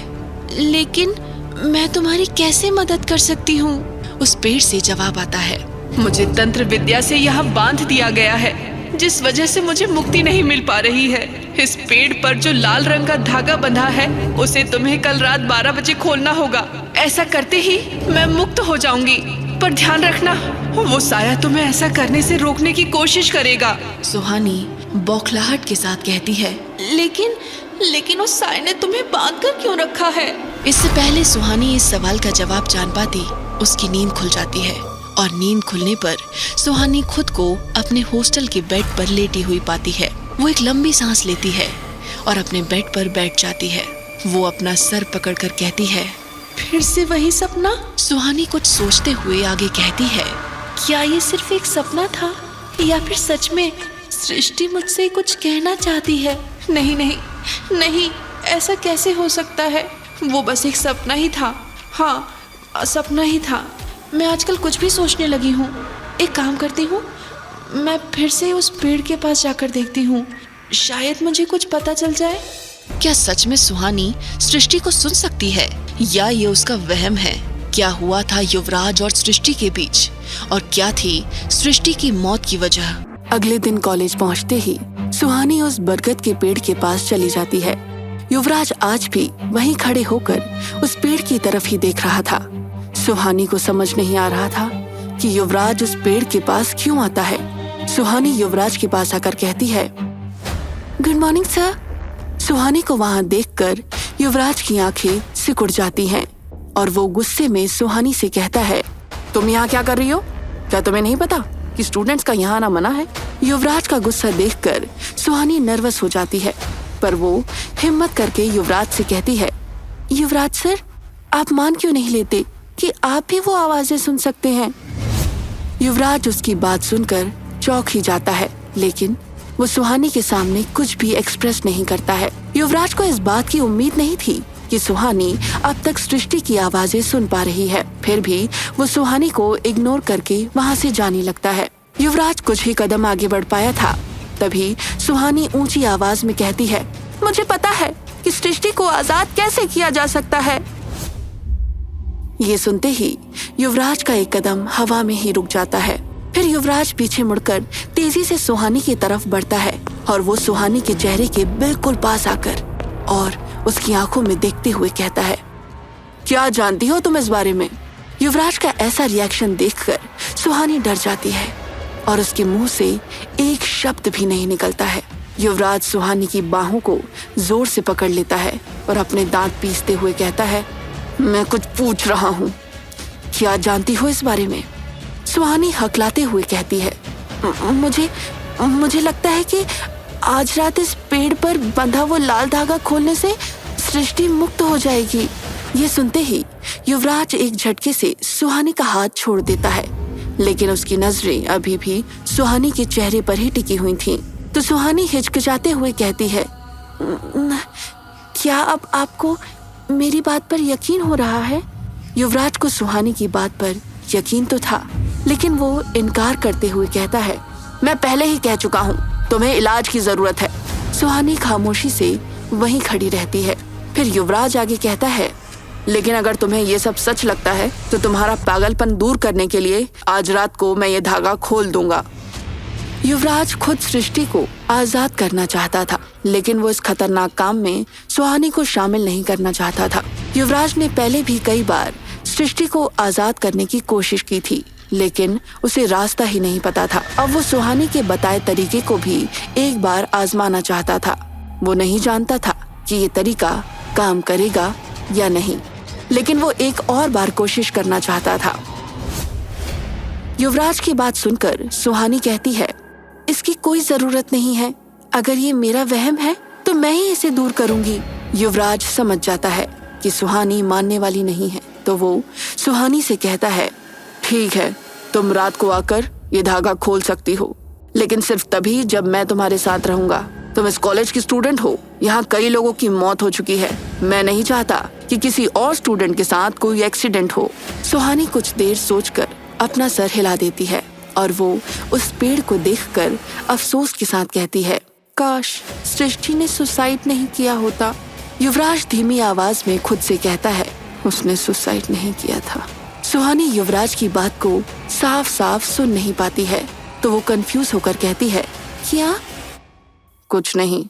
लेकिन मैं तुम्हारी कैसे मदद कर सकती हूँ? उस पेड़ से जवाब आता है, मुझे तंत्र विद्या से यहाँ बांध दिया गया है, जिस वजह से मुझे मुक्ति नहीं मिल पा रही है। इस पेड़ पर जो लाल रंग का धागा बंधा है, उसे तुम्हें कल रात 12 बजे खोलना होगा। ऐसा करते ही मैं मुक्त हो जाऊंगी, पर ध्यान रखना, वो साया तुम्हें ऐसा करने से रोकने की कोशिश करेगा। सुहानी बौखलाहट के साथ कहती है, लेकिन उस साय ने तुम्हें बांध कर क्यों रखा है? इससे पहले सुहानी इस सवाल का जवाब जान पाती, उसकी नींद खुल जाती है और नींद खुलने पर सुहानी खुद को अपने हॉस्टल के बेड पर लेटी हुई पाती है। वो एक लंबी सांस लेती है और अपने बेड पर बैठ जाती है। वो अपना सर पकड़कर कहती है, फिर से वही सपना? सुहानी कुछ सोचते हुए आगे कहती है, क्या ये सिर्फ एक सपना था या फिर सच में सृष्टि मुझसे कुछ कहना चाहती है? नहीं, ऐसा कैसे हो सकता है? वो बस एक सपना ही था। हाँ, सपना ही था। मैं आजकल कुछ भी सोचने लगी हूँ। एक काम करती हूँ, मैं फिर से उस पेड़ के पास जाकर देखती हूँ, शायद मुझे कुछ पता चल जाए। क्या सच में सुहानी सृष्टि को सुन सकती है या ये उसका वहम है? क्या हुआ था युवराज और सृष्टि के बीच, और क्या थी सृष्टि की मौत की वजह? अगले दिन कॉलेज पहुंचते ही सुहानी उस बरगद के पेड़ के पास चली जाती है। युवराज आज भी वहीं खड़े होकर उस पेड़ की तरफ ही देख रहा था। सुहानी को समझ नहीं आ रहा था कि युवराज उस पेड़ के पास क्यों आता है। सुहानी युवराज के पास आकर कहती है, गुड मॉर्निंग सर। सुहानी को वहां देखकर युवराज की आंखें सिकुड़ जाती हैं और वो गुस्से में सुहानी से कहता है, तुम यहाँ क्या कर रही हो? क्या तुम्हें नहीं पता कि स्टूडेंट्स का यहाँ आना मना है? युवराज का गुस्सा देखकर सुहानी नर्वस हो जाती है, पर वो हिम्मत करके युवराज से कहती है, युवराज सर, आप मान क्यों नहीं लेते कि आप भी वो आवाजें सुन सकते हैं? युवराज उसकी बात सुनकर चौंक ही जाता है, लेकिन वो सुहानी के सामने कुछ भी एक्सप्रेस नहीं करता है। युवराज को इस बात की उम्मीद नहीं थी कि सुहानी अब तक सृष्टि की आवाजें सुन पा रही है। फिर भी वो सुहानी को इग्नोर करके वहाँ से जाने लगता है। युवराज कुछ ही कदम आगे बढ़ पाया था, तभी सुहानी ऊंची आवाज में कहती है, मुझे पता है कि सृष्टि को आजाद कैसे किया जा सकता है। ये सुनते ही युवराज का एक कदम हवा में ही रुक जाता है। फिर युवराज पीछे मुड़कर तेजी से सुहानी की तरफ बढ़ता है और वो सुहानी के चेहरे के बिल्कुल पास आकर और उसकी आंखों में देखते हुए कहता है, क्या जानती हो तुम इस बारे में? युवराज का ऐसा रिएक्शन देखकर सुहानी डर जाती है और उसके मुंह से एक शब्द भी नहीं निकलता है। युवराज सुहानी की बाहों को जोर से पकड़ लेता है और अपने दांत पीसते हुए कहता है, मैं कुछ पूछ रहा हूँ, क्या जानती हो इस बारे में? सुहानी हकलाते हुए कहती है, मुझे लगता है कि आज रात इस पेड़ पर बंधा वो लाल धागा खोलने से सृष्टि मुक्त हो जाएगी। ये सुनते ही युवराज एक झटके से सुहानी का हाथ छोड़ देता है, लेकिन उसकी नजरें अभी भी सुहानी के चेहरे पर ही टिकी हुई थीं। तो सुहानी हिचकिचाते हुए कहती है, क्या अब आपको मेरी बात पर यकीन हो रहा है? युवराज को सुहानी की बात पर यकीन तो था, लेकिन वो इनकार करते हुए कहता है, मैं पहले ही कह चुका हूँ, तुम्हें इलाज की जरूरत है। सुहानी खामोशी से वहीं खड़ी रहती है। फिर युवराज आगे कहता है, लेकिन अगर तुम्हें ये सब सच लगता है तो तुम्हारा पागलपन दूर करने के लिए आज रात को मैं ये धागा खोल दूंगा। युवराज खुद सृष्टि को आजाद करना चाहता था, लेकिन वो इस खतरनाक काम में सुहानी को शामिल नहीं करना चाहता था। युवराज ने पहले भी कई बार सृष्टि को आजाद करने की कोशिश की थी, लेकिन उसे रास्ता ही नहीं पता था। अब वो सुहानी के बताए तरीके को भी एक बार आजमाना चाहता था। वो नहीं जानता था कि ये तरीका काम करेगा या नहीं, लेकिन वो एक और बार कोशिश करना चाहता था। युवराज की बात सुनकर सुहानी कहती है, इसकी कोई जरूरत नहीं है। अगर ये मेरा वहम है तो मैं ही इसे दूर करूंगी। युवराज समझ जाता है कि सुहानी मानने वाली नहीं है, तो वो सुहानी से कहता है, ठीक है, तुम रात को आकर ये धागा खोल सकती हो, लेकिन सिर्फ तभी जब मैं तुम्हारे साथ रहूंगा। तुम इस कॉलेज की स्टूडेंट हो, यहाँ कई लोगों की मौत हो चुकी है। मैं नहीं चाहता कि किसी और स्टूडेंट के साथ कोई एक्सीडेंट हो। सुहानी कुछ देर सोचकर अपना सर हिला देती है और वो उस पेड़ को देखकर अफसोस के साथ कहती है, काश सृष्टि ने सुसाइड नहीं किया होता। युवराज धीमी आवाज में खुद से कहता है, उसने सुसाइड नहीं किया था। सुहानी युवराज की बात को साफ साफ सुन नहीं पाती है, तो वो कंफ्यूज होकर कहती है, क्या? कुछ नहीं।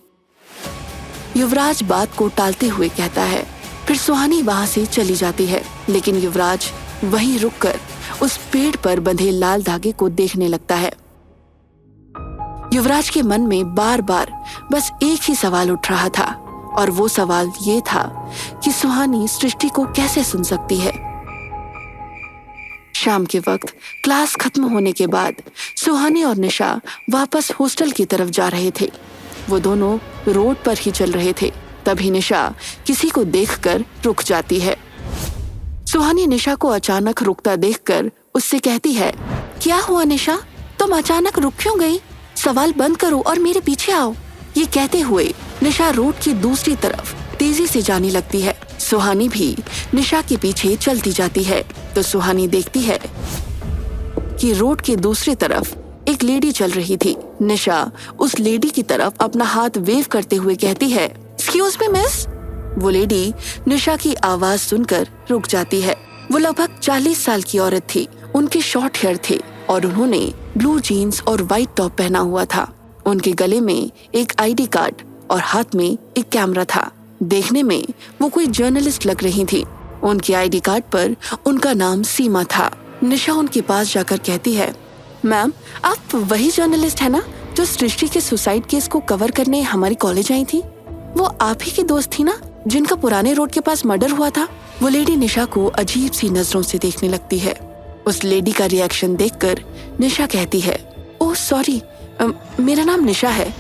युवराज बात को टालते हुए कहता है। फिर सुहानी वहां से चली जाती है, लेकिन युवराज वहीं रुककर उस पेड़ पर बंधे लाल धागे को देखने लगता है। युवराज के मन में बार बार बस एक ही सवाल उठ रहा था, और वो सवाल ये था कि सुहानी सृष्टि को कैसे सुन सकती है। शाम के वक्त क्लास खत्म होने के बाद सुहानी और निशा वापस हॉस्टल की तरफ जा रहे थे। वो दोनों रोड पर ही चल रहे थे, तभी निशा किसी को देखकर रुक जाती है। सुहानी निशा को अचानक रुकता देखकर उससे कहती है, क्या हुआ निशा, तुम अचानक रुक क्यों गई? सवाल बंद करो और मेरे पीछे आओ। ये कहते हुए निशा रोड की दूसरी तरफ तेजी से जाने लगती है। सुहानी भी निशा के पीछे चलती जाती है, तो सुहानी देखती है कि रोड की दूसरी तरफ एक लेडी चल रही थी। निशा उस लेडी की तरफ अपना हाथ वेव करते हुए कहती है, एक्सक्यूज मी मिस। वो लेडी निशा की आवाज सुनकर रुक जाती है। वो लगभग 40 साल की औरत थी। उनके शॉर्ट हेयर थे और उन्होंने ब्लू जीन्स और व्हाइट टॉप पहना हुआ था। उनके गले में एक आईडी कार्ड और हाथ में एक कैमरा था। देखने में वो कोई जर्नलिस्ट लग रही थी। उनके आईडी कार्ड पर उनका नाम सीमा था। निशा उनके पास जाकर कहती है, मैम, आप वही जर्नलिस्ट है ना जो सृष्टि के सुसाइड केस को कवर करने हमारे कॉलेज आई थी? वो आप ही की दोस्त थी ना जिनका पुराने रोड के पास मर्डर हुआ था? वो लेडी निशा को अजीब सी नजरों से देखने लगती है। उस लेडी का रिएक्शन देखकर निशा कहती है, ओह सॉरी, मेरा नाम निशा है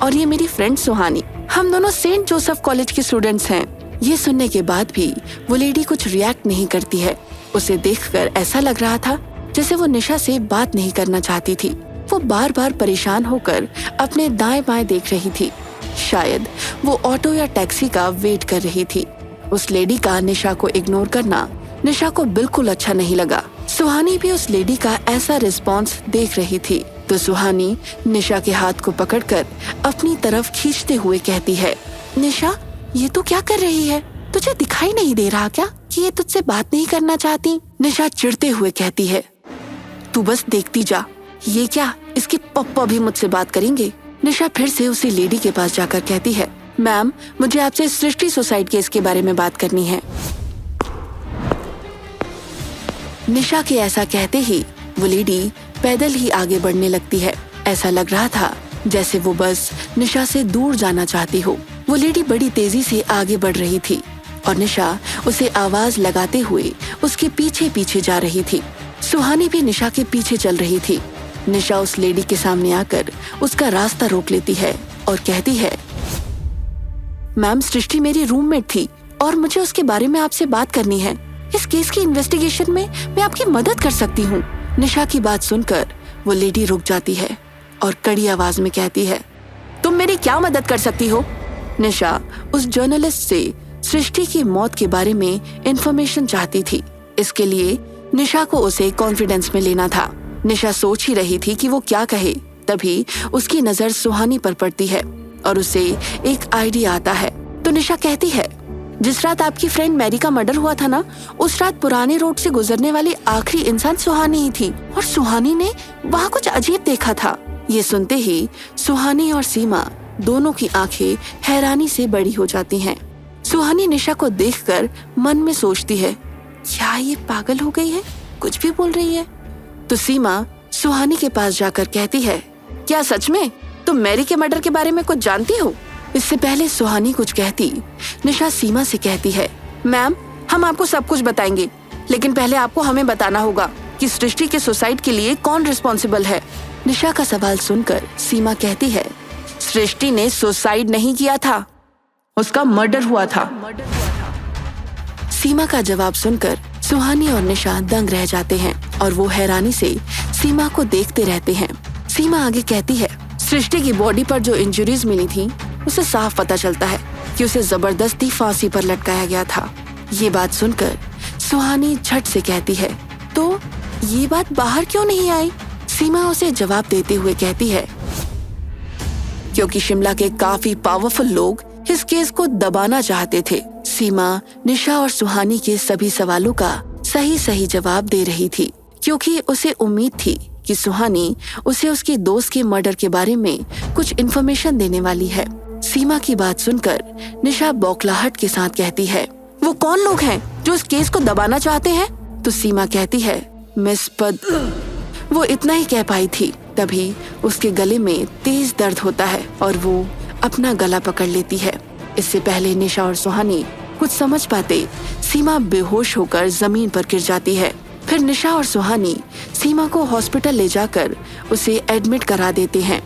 और ये मेरी फ्रेंड सुहानी। हम दोनों सेंट जोसेफ कॉलेज के स्टूडेंट्स हैं। ये सुनने के बाद भी वो लेडी कुछ रिएक्ट नहीं करती है। उसे देखकर ऐसा लग रहा था जैसे वो निशा से बात नहीं करना चाहती थी। वो बार बार परेशान होकर अपने दाएं बाएं देख रही थी। शायद वो ऑटो या टैक्सी का वेट कर रही थी। उस लेडी का निशा को इग्नोर करना निशा को बिल्कुल अच्छा नहीं लगा। सुहानी भी उस लेडी का ऐसा रिस्पॉन्स देख रही थी, तो सुहानी निशा के हाथ को पकड़कर अपनी तरफ खींचते हुए कहती है, निशा, ये तू क्या कर रही है? तुझे दिखाई नहीं दे रहा क्या कि ये तुझसे बात नहीं करना चाहती? निशा चिढ़ते हुए कहती है, तू बस देखती जा। ये क्या, इसके पप्पा भी मुझसे बात करेंगे? निशा फिर से उसी लेडी के पास जाकर कहती है, मैम, मुझे आपसे सृष्टि सुसाइड केस के बारे में बात करनी है। निशा के ऐसा कहते ही वो लेडी पैदल ही आगे बढ़ने लगती है। ऐसा लग रहा था जैसे वो बस निशा से दूर जाना चाहती हो। वो लेडी बड़ी तेजी से आगे बढ़ रही थी और निशा उसे आवाज लगाते हुए उसके पीछे पीछे जा रही थी। सुहानी भी निशा के पीछे चल रही थी। निशा उस लेडी के सामने आकर उसका रास्ता रोक लेती है और कहती है, मैम, सृष्टि मेरी रूममेट थी और मुझे उसके बारे में आपसे बात करनी है। इस केस की इन्वेस्टिगेशन में मैं आपकी मदद कर सकती हूँ। निशा की बात सुनकर वो लेडी रुक जाती है और कड़ी आवाज में कहती है, तुम मेरी क्या मदद कर सकती हो? निशा उस जर्नलिस्ट से सृष्टि की मौत के बारे में इंफॉर्मेशन चाहती थी। इसके लिए निशा को उसे कॉन्फिडेंस में लेना था। निशा सोच ही रही थी कि वो क्या कहे, तभी उसकी नजर सुहानी पर पड़ती है और उसे एक आइडिया आता है। तो निशा कहती है, जिस रात आपकी फ्रेंड मैरी का मर्डर हुआ था ना, उस रात पुराने रोड से गुजरने वाली आखिरी इंसान सुहानी ही थी और सुहानी ने वहाँ कुछ अजीब देखा था। ये सुनते ही सुहानी और सीमा दोनों की आंखें हैरानी से बड़ी हो जाती हैं। सुहानी निशा को देखकर मन में सोचती है, क्या ये पागल हो गई है, कुछ भी बोल रही है। तो सीमा सुहानी के पास जाकर कहती है, क्या सच में तुम मैरी के मर्डर के बारे में कुछ जानती हो? इससे पहले सुहानी कुछ कहती, निशा सीमा से कहती है, मैम हम आपको सब कुछ बताएंगे, लेकिन पहले आपको हमें बताना होगा कि सृष्टि के सुसाइड के लिए कौन रिस्पॉन्सिबल है। निशा का सवाल सुनकर सीमा कहती है, सृष्टि ने सुसाइड नहीं किया था, उसका मर्डर हुआ था। सीमा का जवाब सुनकर सुहानी और निशा दंग रह जाते हैं और वो हैरानी से सीमा को देखते रहते हैं। सीमा आगे कहती है, सृष्टि की बॉडी पर जो इंजरीज मिली थी उसे साफ पता चलता है कि उसे जबरदस्ती फांसी पर लटकाया गया था। ये बात सुनकर सुहानी झट से कहती है, तो ये बात बाहर क्यों नहीं आई? सीमा उसे जवाब देते हुए कहती है, क्योंकि शिमला के काफी पावरफुल लोग इस केस को दबाना चाहते थे। सीमा निशा और सुहानी के सभी सवालों का सही जवाब दे रही थी, क्योंकि उसे उम्मीद थी कि सुहानी उसे उसके दोस्त के मर्डर के बारे में कुछ इन्फॉर्मेशन देने वाली है। सीमा की बात सुनकर निशा बौखलाहट के साथ कहती है, वो कौन लोग हैं जो इस केस को दबाना चाहते हैं? तो सीमा कहती है, मिस पद। वो इतना ही कह पाई थी, तभी उसके गले में तेज दर्द होता है और वो अपना गला पकड़ लेती है। इससे पहले निशा और सुहानी कुछ समझ पाते, सीमा बेहोश होकर जमीन पर गिर जाती है। फिर निशा और सुहानी सीमा को हॉस्पिटल ले जाकर उसे एडमिट करा देते हैं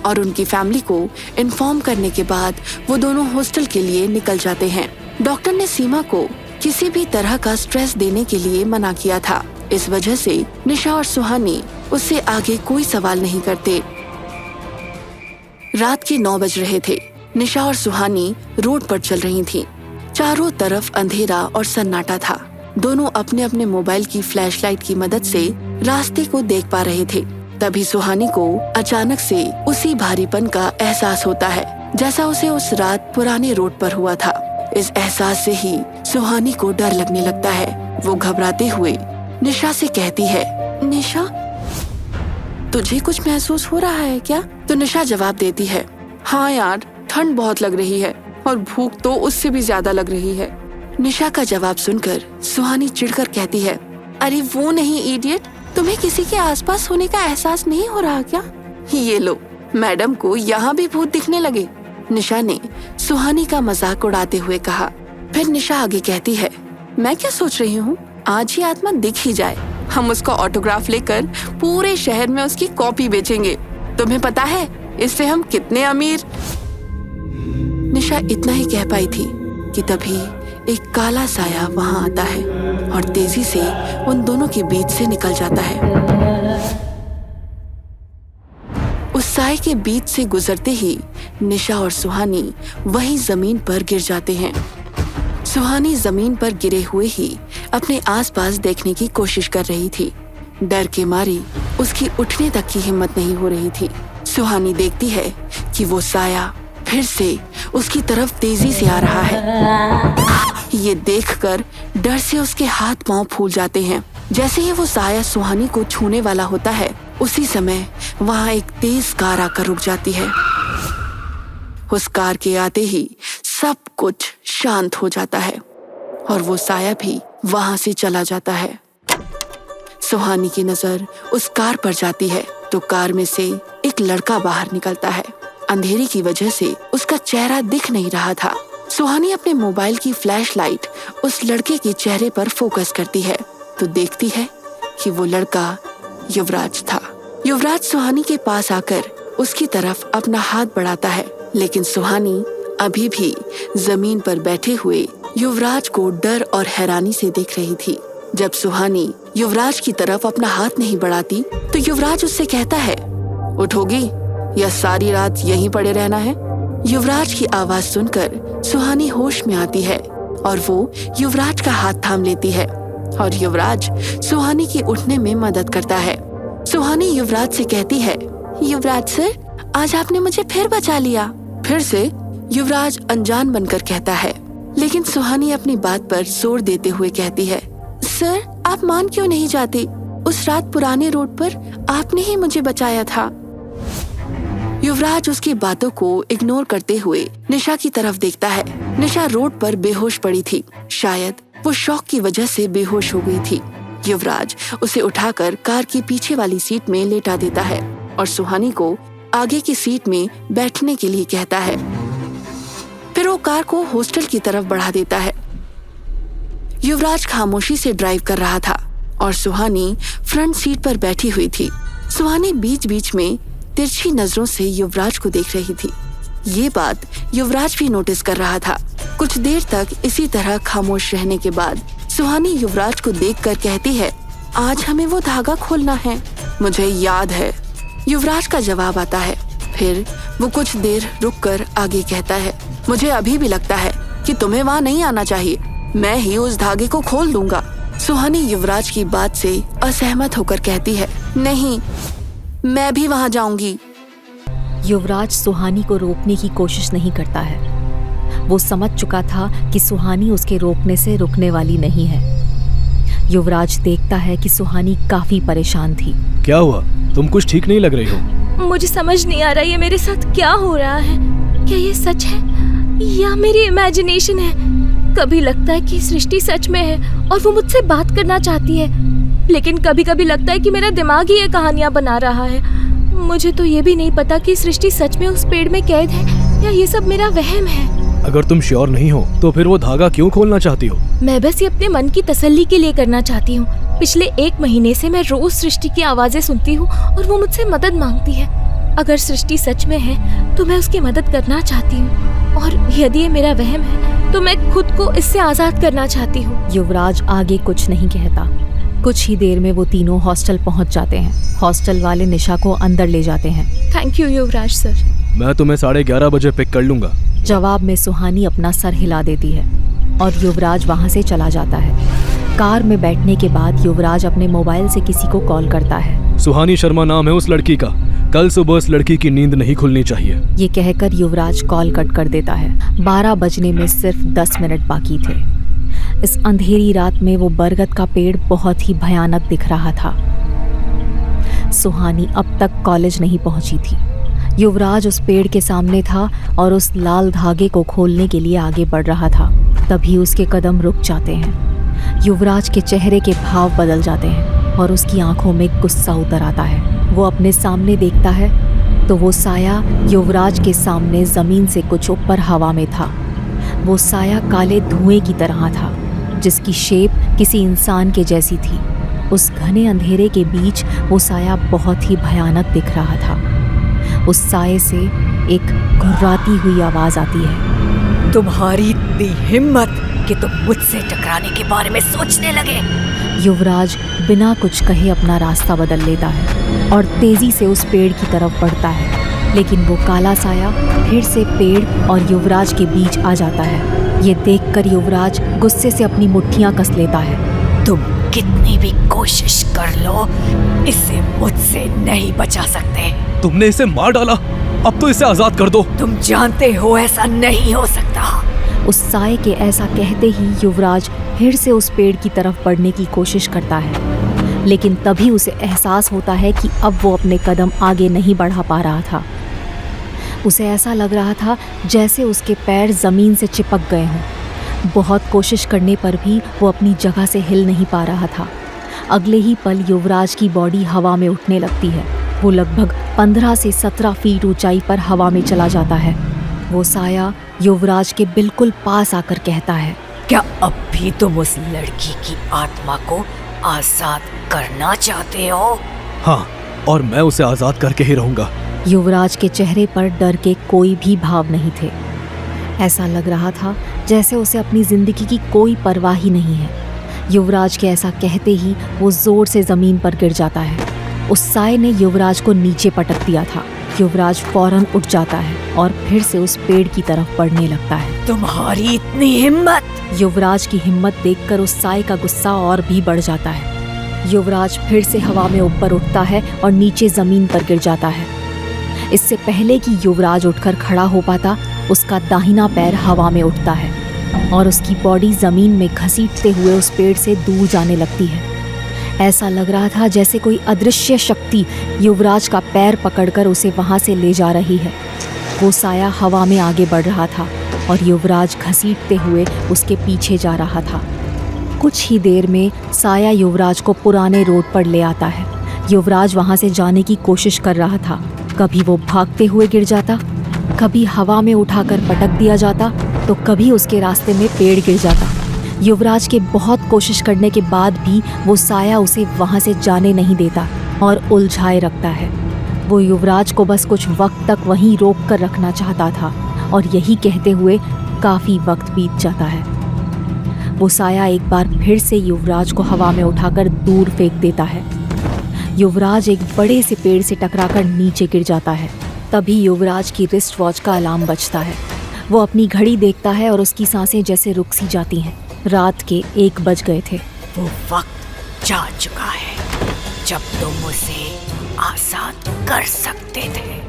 और उनकी फैमिली को इन्फॉर्म करने के बाद वो दोनों हॉस्टल के लिए निकल जाते हैं। डॉक्टर ने सीमा को किसी भी तरह का स्ट्रेस देने के लिए मना किया था। इस वजह से निशा और सुहानी उससे आगे कोई सवाल नहीं करते। रात के 9 बज रहे थे। निशा और सुहानी रोड पर चल रही थीं। चारों तरफ अंधेरा और सन्नाटा था। दोनों अपने अपने मोबाइल की फ्लैशलाइट की मदद से रास्ते को देख पा रहे थे। तभी सुहानी को अचानक से उसी भारीपन का एहसास होता है जैसा उसे उस रात पुराने रोड पर हुआ था। इस एहसास से ही सुहानी को डर लगने लगता है। वो घबराते हुए निशा से कहती है, निशा तुझे कुछ महसूस हो रहा है क्या? तो निशा जवाब देती है, हाँ यार, ठंड बहुत लग रही है और भूख तो उससे भी ज्यादा लग रही है। निशा का जवाब सुनकर सुहानी चिढ़कर कहती है, अरे वो नहीं इडियट, तुम्हें किसी के आसपास होने का एहसास नहीं हो रहा क्या? ये लो, मैडम को यहाँ भी भूत दिखने लगे। निशा ने सुहानी का मजाक उड़ाते हुए कहा। फिर निशा आगे कहती है, मैं क्या सोच रही हूँ, आज ही आत्मा दिख ही जाए, हम उसका ऑटोग्राफ लेकर पूरे शहर में उसकी कॉपी बेचेंगे। तुम्हें पता है इससे हम कितने अमीर। निशा इतना ही कह पाई थी कि तभी एक काला साया वहां आता है और तेजी से उन दोनों के बीच से निकल जाता है। उस साए के बीच से गुजरते ही निशा और सुहानी वहीं जमीन पर गिर जाते हैं। सुहानी जमीन पर गिरे हुए ही अपने आसपास देखने की कोशिश कर रही थी। डर के मारी उसकी उठने तक की हिम्मत नहीं हो रही थी। सुहानी देखती है कि वो साया फिर से उसकी तरफ तेजी से आ रहा है। ये देखकर डर से उसके हाथ पांव फूल जाते हैं। जैसे ही वो साया सुहानी को छूने वाला होता है, उसी समय वहां एक तेज कार आकर रुक जाती है। उस कार के आते ही सब कुछ शांत हो जाता है और वो साया भी वहां से चला जाता है। सुहानी की नजर उस कार पर जाती है तो कार में से एक लड़का बाहर निकलता है। अंधेरे की वजह से उसका चेहरा दिख नहीं रहा था। सुहानी अपने मोबाइल की फ्लैशलाइट उस लड़के के चेहरे पर फोकस करती है तो देखती है कि वो लड़का युवराज था। युवराज सुहानी के पास आकर उसकी तरफ अपना हाथ बढ़ाता है, लेकिन सुहानी अभी भी जमीन पर बैठे हुए युवराज को डर और हैरानी से देख रही थी। जब सुहानी युवराज की तरफ अपना हाथ नहीं बढ़ाती तो युवराज उससे कहता है, उठोगी या सारी रात यहीं पड़े रहना है? युवराज की आवाज सुनकर सुहानी होश में आती है और वो युवराज का हाथ थाम लेती है और युवराज सुहानी की उठने में मदद करता है। सुहानी युवराज से कहती है, युवराज सर, आज आपने मुझे फिर बचा लिया। फिर से युवराज अनजान बनकर कहता है, लेकिन सुहानी अपनी बात पर जोर देते हुए कहती है, सर आप मान क्यों नहीं जाते? उस रात पुराने रोड पर आपने ही मुझे बचाया था। युवराज उसकी बातों को इग्नोर करते हुए निशा की तरफ देखता है। निशा रोड पर बेहोश पड़ी थी। शायद वो शॉक की वजह से बेहोश हो गई थी। युवराज उसे उठाकर कार की पीछे वाली सीट में लेटा देता है और सुहानी को आगे की सीट में बैठने के लिए कहता है। फिर वो कार को हॉस्टल की तरफ बढ़ा देता है। युवराज खामोशी से ड्राइव कर रहा था और सुहानी फ्रंट सीट पर बैठी हुई थी। सुहानी बीच बीच में तिरछी नजरों से युवराज को देख रही थी। ये बात युवराज भी नोटिस कर रहा था। कुछ देर तक इसी तरह खामोश रहने के बाद सुहानी युवराज को देखकर कहती है, आज हमें वो धागा खोलना है। मुझे याद है, युवराज का जवाब आता है। फिर वो कुछ देर रुककर आगे कहता है, मुझे अभी भी लगता है कि तुम्हें वहाँ नहीं आना चाहिए। मैं ही उस धागे को खोल दूंगा। सुहानी युवराज की बात से असहमत होकर कहती है, नहीं, मैं भी वहाँ जाऊंगी। युवराज सुहानी को रोकने की कोशिश नहीं करता है। वो समझ चुका था कि सुहानी उसके रोकने से रुकने वाली नहीं है। युवराज देखता है कि सुहानी काफी परेशान थी। क्या हुआ? तुम कुछ ठीक नहीं लग रही हो। मुझे समझ नहीं आ रहा ये मेरे साथ क्या हो रहा है। क्या ये सच है या मेरी इमेजिनेशन है? कभी लगता है कि सृष्टि सच में है और वो मुझसे बात करना चाहती है, लेकिन कभी कभी लगता है कि मेरा दिमाग ही ये कहानियां बना रहा है। मुझे तो ये भी नहीं पता कि सृष्टि सच में उस पेड़ में कैद है या ये सब मेरा वहम है। अगर तुम श्योर नहीं हो तो फिर वो धागा क्यों खोलना चाहती हो? मैं बस ये अपने मन की तसल्ली के लिए करना चाहती हूँ। पिछले 1 महीने से मैं रोज सृष्टि की आवाजें सुनती हूँ और वो मुझसे मदद मांगती है। अगर सृष्टि सच में है तो मैं उसकी मदद करना चाहती हूँ, और यदि ये मेरा वहम है तो मैं खुद को इससे आजाद करना चाहती हूँ। युवराज आगे कुछ नहीं कहता। कुछ ही देर में वो तीनों हॉस्टल पहुंच जाते हैं। हॉस्टल वाले निशा को अंदर ले जाते हैं। Thank you Yuvraj sir. मैं तुम्हें 11:30 बजे पिक कर लूंगा। जवाब में सुहानी अपना सर हिला देती है और युवराज वहां से चला जाता है। कार में बैठने के बाद युवराज अपने मोबाइल से किसी को कॉल करता है। सुहानी शर्मा नाम है उस लड़की का। कल सुबह उस लड़की की नींद नहीं खुलनी चाहिए। ये कहकर युवराज कॉल कट कर देता है। 12 बजने में सिर्फ 10 मिनट बाकी थे। इस अंधेरी रात में वो बरगद का पेड़ बहुत ही भयानक दिख रहा था। सुहानी अब तक कॉलेज नहीं पहुंची थी। युवराज उस पेड़ के सामने था और उस लाल धागे को खोलने के लिए आगे बढ़ रहा था। तभी उसके कदम रुक जाते हैं। युवराज के चेहरे के भाव बदल जाते हैं और उसकी आंखों में गुस्सा उतर आता है। वो अपने सामने देखता है तो वो साया युवराज के सामने जमीन से कुछ ऊपर हवा में था। वो साया काले धुएं की तरह था, जिसकी शेप किसी इंसान के जैसी थी। उस घने अंधेरे के बीच वो साया बहुत ही भयानक दिख रहा था। उस साये से एक घुर्राती हुई आवाज आती है, तुम्हारी इतनी हिम्मत कि तुम मुझसे टकराने के बारे में सोचने लगे। युवराज बिना कुछ कहे अपना रास्ता बदल लेता है और तेजी से उस पेड़ की तरफ बढ़ता है, लेकिन वो काला साया फिर से पेड़ और युवराज के बीच आ जाता है। ये देखकर युवराज गुस्से से अपनी मुट्ठियां कस लेता है। तुम कितनी भी कोशिश कर लो, इसे मुझसे नहीं बचा सकते। तुमने इसे मार डाला, अब तो इसे आजाद कर दो। तुम जानते हो ऐसा नहीं हो सकता। उस साये के ऐसा कहते ही युवराज फिर से उस पेड़ की तरफ बढ़ने की कोशिश करता है, लेकिन तभी उसे एहसास होता है कि अब वो अपने कदम आगे नहीं बढ़ा पा रहा था। उसे ऐसा लग रहा था जैसे उसके पैर जमीन से चिपक गए हों। बहुत कोशिश करने पर भी वो अपनी जगह से हिल नहीं पा रहा था। अगले ही पल युवराज की बॉडी हवा में उठने लगती है। वो लगभग 15 से 17 फीट ऊंचाई पर हवा में चला जाता है। वो साया युवराज के बिल्कुल पास आकर कहता है, क्या अब भी तुम उस लड़की की आत्मा को आजाद करना चाहते हो? हाँ, और मैं उसे आजाद करके ही रहूंगा। युवराज के चेहरे पर डर के कोई भी भाव नहीं थे। ऐसा लग रहा था जैसे उसे अपनी जिंदगी की कोई परवाह ही नहीं है। युवराज के ऐसा कहते ही वो जोर से जमीन पर गिर जाता है। उस साये ने युवराज को नीचे पटक दिया था। युवराज फौरन उठ जाता है और फिर से उस पेड़ की तरफ बढ़ने लगता है। तुम्हारी इतनी हिम्मत! युवराज की हिम्मत देखकर उस साये का गुस्सा और भी बढ़ जाता है। युवराज फिर से हवा में ऊपर उठता है और नीचे जमीन पर गिर जाता है। इससे पहले कि युवराज उठकर खड़ा हो पाता, उसका दाहिना पैर हवा में उठता है और उसकी बॉडी जमीन में घसीटते हुए उस पेड़ से दूर जाने लगती है। ऐसा लग रहा था जैसे कोई अदृश्य शक्ति युवराज का पैर पकड़कर उसे वहां से ले जा रही है। वो साया हवा में आगे बढ़ रहा था और युवराज घसीटते हुए उसके पीछे जा रहा था। कुछ ही देर में साया युवराज को पुराने रोड पर ले आता है। युवराज वहां से जाने की कोशिश कर रहा था। कभी वो भागते हुए गिर जाता, कभी हवा में उठाकर पटक दिया जाता, तो कभी उसके रास्ते में पेड़ गिर जाता। युवराज के बहुत कोशिश करने के बाद भी वो साया उसे वहां से जाने नहीं देता और उलझाए रखता है। वो युवराज को बस कुछ वक्त तक वहीं रोक कर रखना चाहता था और यही कहते हुए काफी वक्त बीत जाता है। वो साया एक बार फिर से युवराज को हवा में उठाकर दूर फेंक देता है। युवराज एक बड़े से पेड़ से टकराकर नीचे गिर जाता है। तभी युवराज की रिस्ट वॉच का अलार्म बजता है। वो अपनी घड़ी देखता है और उसकी सांसें जैसे रुक सी जाती हैं। रात के 1 बज गए थे। वो वक्त जा चुका है जब तुम उसे आजाद कर सकते थे।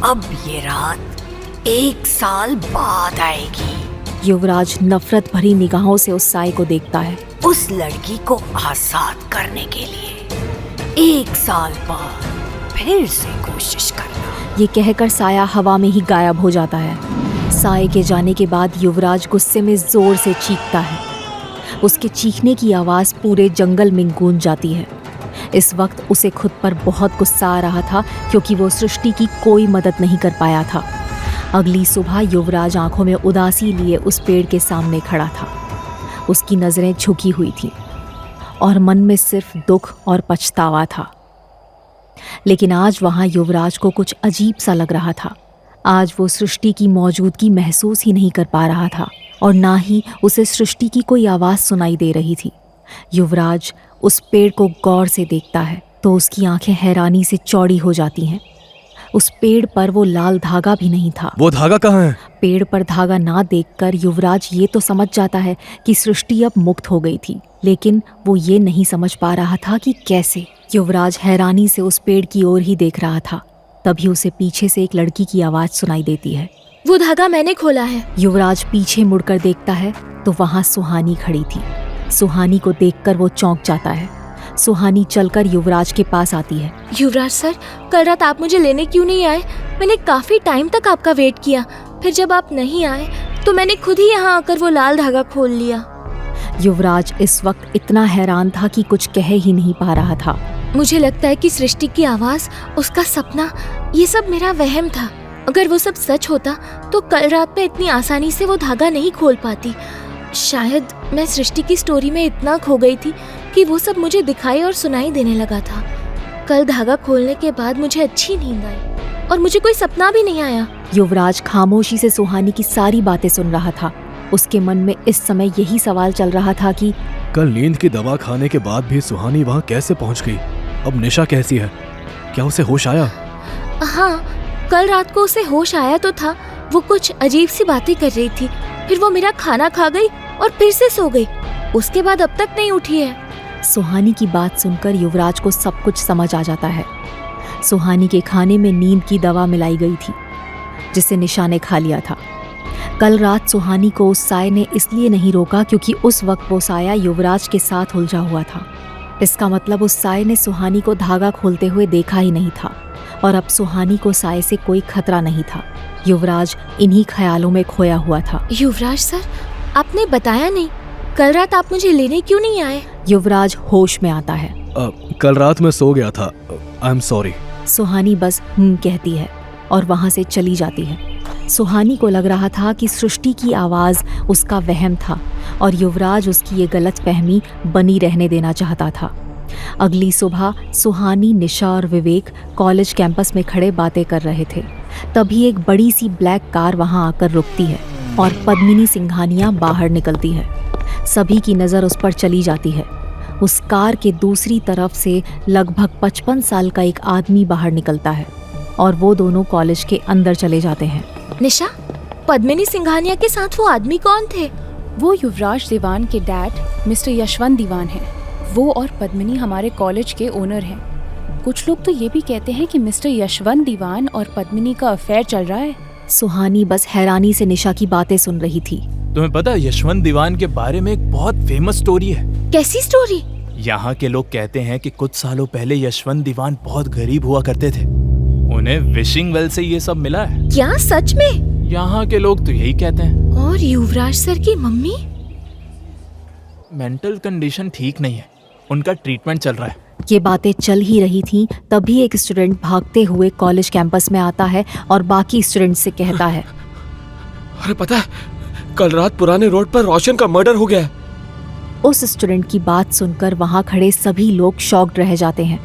अब ये रात 1 साल बाद आएगी। युवराज नफरत भरी निगाहों से उस साए को देखता है। उस लड़की को आजाद करने के लिए 1 साल बाद फिर से कोशिश करना। ये कहकर साया हवा में ही गायब हो जाता है। साए के जाने के बाद युवराज गुस्से में जोर से चीखता है। उसके चीखने की आवाज़ पूरे जंगल में गूंज जाती है। इस वक्त उसे खुद पर बहुत गुस्सा आ रहा था क्योंकि वो सृष्टि की कोई मदद नहीं कर पाया था। अगली सुबह युवराज आंखों में उदासी लिए उस पेड़ के सामने खड़ा था। उसकी नज़रें झुकी हुई थीं और मन में सिर्फ दुख और पछतावा था। लेकिन आज वहाँ युवराज को कुछ अजीब सा लग रहा था। आज वो सृष्टि की मौजूदगी महसूस ही नहीं कर पा रहा था और ना ही उसे सृष्टि की कोई आवाज़ सुनाई दे रही थी। युवराज उस पेड़ को गौर से देखता है तो उसकी आंखें हैरानी से चौड़ी हो जाती हैं। उस पेड़ पर वो लाल धागा भी नहीं था। वो धागा कहाँ है? पेड़ पर धागा ना देखकर युवराज ये तो समझ जाता है कि सृष्टि अब मुक्त हो गई थी, लेकिन वो ये नहीं समझ पा रहा था कि कैसे। युवराज हैरानी से उस पेड़ की ओर ही देख रहा था। तभी उसे पीछे से एक लड़की की आवाज सुनाई देती है। वो धागा मैंने खोला है। युवराज पीछे मुड़कर देखता है तो वहाँ सुहानी खड़ी थी। सुहानी को देखकर वो चौंक जाता है। सुहानी चलकर युवराज के पास आती है। युवराज सर, कल रात आप मुझे लेने क्यों नहीं आए? मैंने काफी टाइम तक आपका वेट किया। फिर जब आप नहीं आए तो मैंने खुद ही यहाँ आकर वो लाल धागा खोल लिया। युवराज इस वक्त इतना हैरान था कि कुछ कह ही नहीं पा रहा था। मुझे लगता है कि सृष्टि की आवाज, उसका सपना, ये सब मेरा वहम था। अगर वो सब सच होता तो कल रात में इतनी आसानी से वो धागा नहीं खोल पाती। शायद मैं सृष्टि की स्टोरी में इतना खो गई थी कि वो सब मुझे दिखाई और सुनाई देने लगा था। कल धागा खोलने के बाद मुझे अच्छी नींद आई और मुझे कोई सपना भी नहीं आया। युवराज खामोशी से सुहानी की सारी बातें सुन रहा था। उसके मन में इस समय यही सवाल चल रहा था कि कल नींद की दवा खाने के बाद भी सुहानी वहाँ कैसे पहुँच गई? अब निशा कैसी है? क्या उसे होश आया? हाँ, कल रात को उसे होश आया तो था। वो कुछ अजीब सी बातें कर रही थी। फिर वो मेरा खाना खा गई और फिर से सो गई। उसके बाद अब तक नहीं उठी है। सुहानी की बात सुनकर युवराज को सब कुछ समझ आ जाता है। सुहानी के खाने में नींद की दवा मिलाई गई थी जिसे निशा ने खा लिया था। कल रात सुहानी को उस साए ने इसलिए नहीं रोका क्योंकि उस वक्त वो साया युवराज के साथ उलझा हुआ था। इसका मतलब उस साए ने सुहानी को धागा खोलते हुए देखा ही नहीं था और अब सुहानी को साए से कोई खतरा नहीं था। युवराज इन्हीं ख्यालों में खोया हुआ था। युवराज सर, आपने बताया नहीं, कल रात आप मुझे लेने क्यों नहीं आए? युवराज होश में आता है। कल रात मैं सो गया था। I am sorry. सुहानी बस कहती है और वहां से चली जाती है। सुहानी को लग रहा था कि सृष्टि की आवाज उसका वहम था और युवराज उसकी ये गलतफहमी बनी रहने देना चाहता था। अगली सुबह सुहानी, निशा और विवेक कॉलेज कैंपस में खड़े बातें कर रहे थे। तभी एक बड़ी सी ब्लैक कार वहां आकर रुकती है और पद्मिनी सिंघानिया बाहर निकलती है। सभी की नज़र उस पर चली जाती है। उस कार के दूसरी तरफ से लगभग 55 साल का एक आदमी बाहर निकलता है और वो दोनों कॉलेज के अंदर चले जाते हैं। निशा, पद्मिनी सिंघानिया के साथ वो आदमी कौन थे? वो युवराज दीवान के डैड मिस्टर यशवंत दीवान हैं। वो और पद्मिनी हमारे कॉलेज के ओनर हैं। कुछ लोग तो ये भी कहते हैं कि मिस्टर यशवंत दीवान और पद्मिनी का अफेयर चल रहा है। सुहानी बस हैरानी से निशा की बातें सुन रही थी। तुम्हें पता है यशवंत दीवान के बारे में एक बहुत फेमस स्टोरी है। कैसी स्टोरी? यहाँ के लोग कहते हैं कि कुछ सालों पहले यशवंत दीवान बहुत गरीब हुआ करते थे। उन्हें विशिंग वेल से ये सब मिला है। क्या सच में? यहाँ के लोग तो यही कहते हैं। और युवराज सर की मम्मी? मेंटल कंडीशन ठीक नहीं है, उनका ट्रीटमेंट चल रहा है। ये बातें चल ही रही थीं, तभी एक स्टूडेंट भागते हुए कॉलेज कैंपस में आता है और बाकी स्टूडेंट से कहता है, अरे पता है, कल रात पुराने रोड पर रोशन का मर्डर हो गया है। उस स्टूडेंट की बात सुनकर वहां खड़े सभी लोग शॉक्ड रह जाते हैं।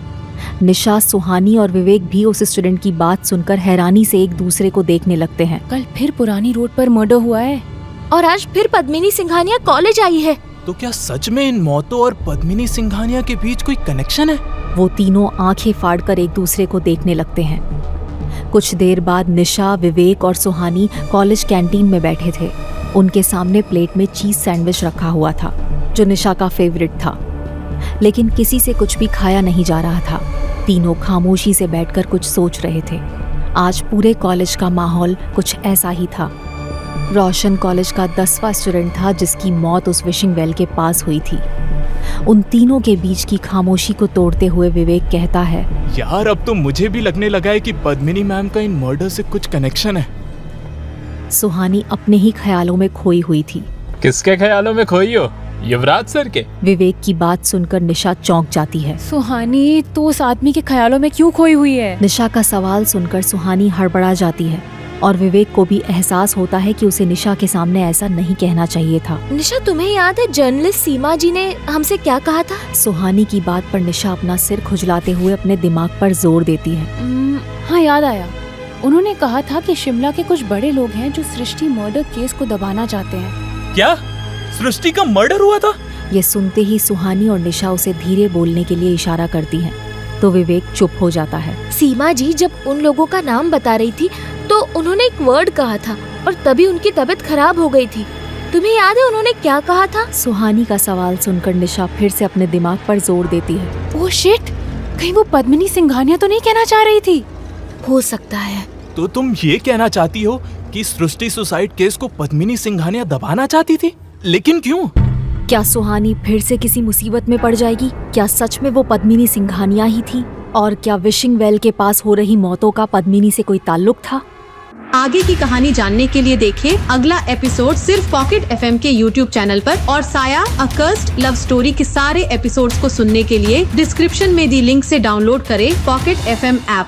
निशा, सुहानी और विवेक भी उस स्टूडेंट की बात सुनकर हैरानी से एक दूसरे को देखने लगते हैं। कल फिर पुरानी रोड पर मर्डर हुआ है और आज फिर पद्मिनी सिंघानिया कॉलेज आई है। तो क्या सच में इन मौतों और पद्मिनी सिंघानिया के बीच कोई कनेक्शन है? वो तीनों आंखें फाड़कर एक दूसरे को देखने लगते हैं। कुछ देर बाद निशा, विवेक और सुहानी कॉलेज कैंटीन में बैठे थे। उनके सामने प्लेट में चीज सैंडविच रखा हुआ था, जो निशा का फेवरेट था, लेकिन किसी से कुछ भी खाया नहीं जा रहा था। तीनों खामोशी से बैठकर कुछ सोच रहे थे। आज पूरे कॉलेज का माहौल कुछ ऐसा ही था। रोशन कॉलेज का 10वां स्टूडेंट था जिसकी मौत उस विशिंग वेल के पास हुई थी। उन तीनों के बीच की खामोशी को तोड़ते हुए विवेक कहता है, यार अब तो मुझे भी लगने लगा है कि पद्मिनी मैम का इन मर्डर से कुछ कनेक्शन है। सुहानी अपने ही ख्यालों में खोई हुई थी। किसके ख्यालों में खोई हो? युवराज सर के? विवेक की बात सुनकर निशा चौंक जाती है। सुहानी तो उस आदमी के ख्यालों में क्यों खोई हुई है? निशा का सवाल सुनकर सुहानी हड़बड़ा जाती है और विवेक को भी एहसास होता है कि उसे निशा के सामने ऐसा नहीं कहना चाहिए था। निशा, तुम्हें याद है जर्नलिस्ट सीमा जी ने हमसे क्या कहा था? सुहानी की बात पर निशा अपना सिर खुजलाते हुए अपने दिमाग पर जोर देती है। हाँ, याद आया। उन्होंने कहा था कि शिमला के कुछ बड़े लोग हैं जो सृष्टि मर्डर केस को दबाना चाहते हैं। क्या सृष्टि का मर्डर हुआ था? ये सुनते ही सुहानी और निशा उसे धीरे बोलने के लिए इशारा करती हैं, तो विवेक चुप हो जाता है। सीमा जी जब उन लोगों का नाम बता रही थी तो उन्होंने एक वर्ड कहा था और तभी उनकी तबीयत खराब हो गई थी। तुम्हें याद है उन्होंने क्या कहा था? सुहानी का सवाल सुनकर निशा फिर से अपने दिमाग पर जोर देती है। ओह शिट, कहीं वो पद्मिनी सिंघानिया तो नहीं कहना चाह रही थी? हो सकता है। तो तुम ये कहना चाहती हो कि सृष्टि सुसाइड केस को पद्मिनी सिंघानिया दबाना चाहती थी? लेकिन क्यों? क्या सुहानी फिर से किसी मुसीबत में पड़ जाएगी? क्या सच में वो पद्मिनी सिंघानिया ही थी? और क्या विशिंग वेल के पास हो रही मौतों का पद्मिनी से कोई ताल्लुक था? आगे की कहानी जानने के लिए देखें अगला एपिसोड सिर्फ पॉकेट FM के YouTube चैनल पर, और साया अ कर्स्ड लव स्टोरी के सारे एपिसोड्स को सुनने के लिए डिस्क्रिप्शन में दी लिंक से डाउनलोड करें पॉकेट FM ऐप।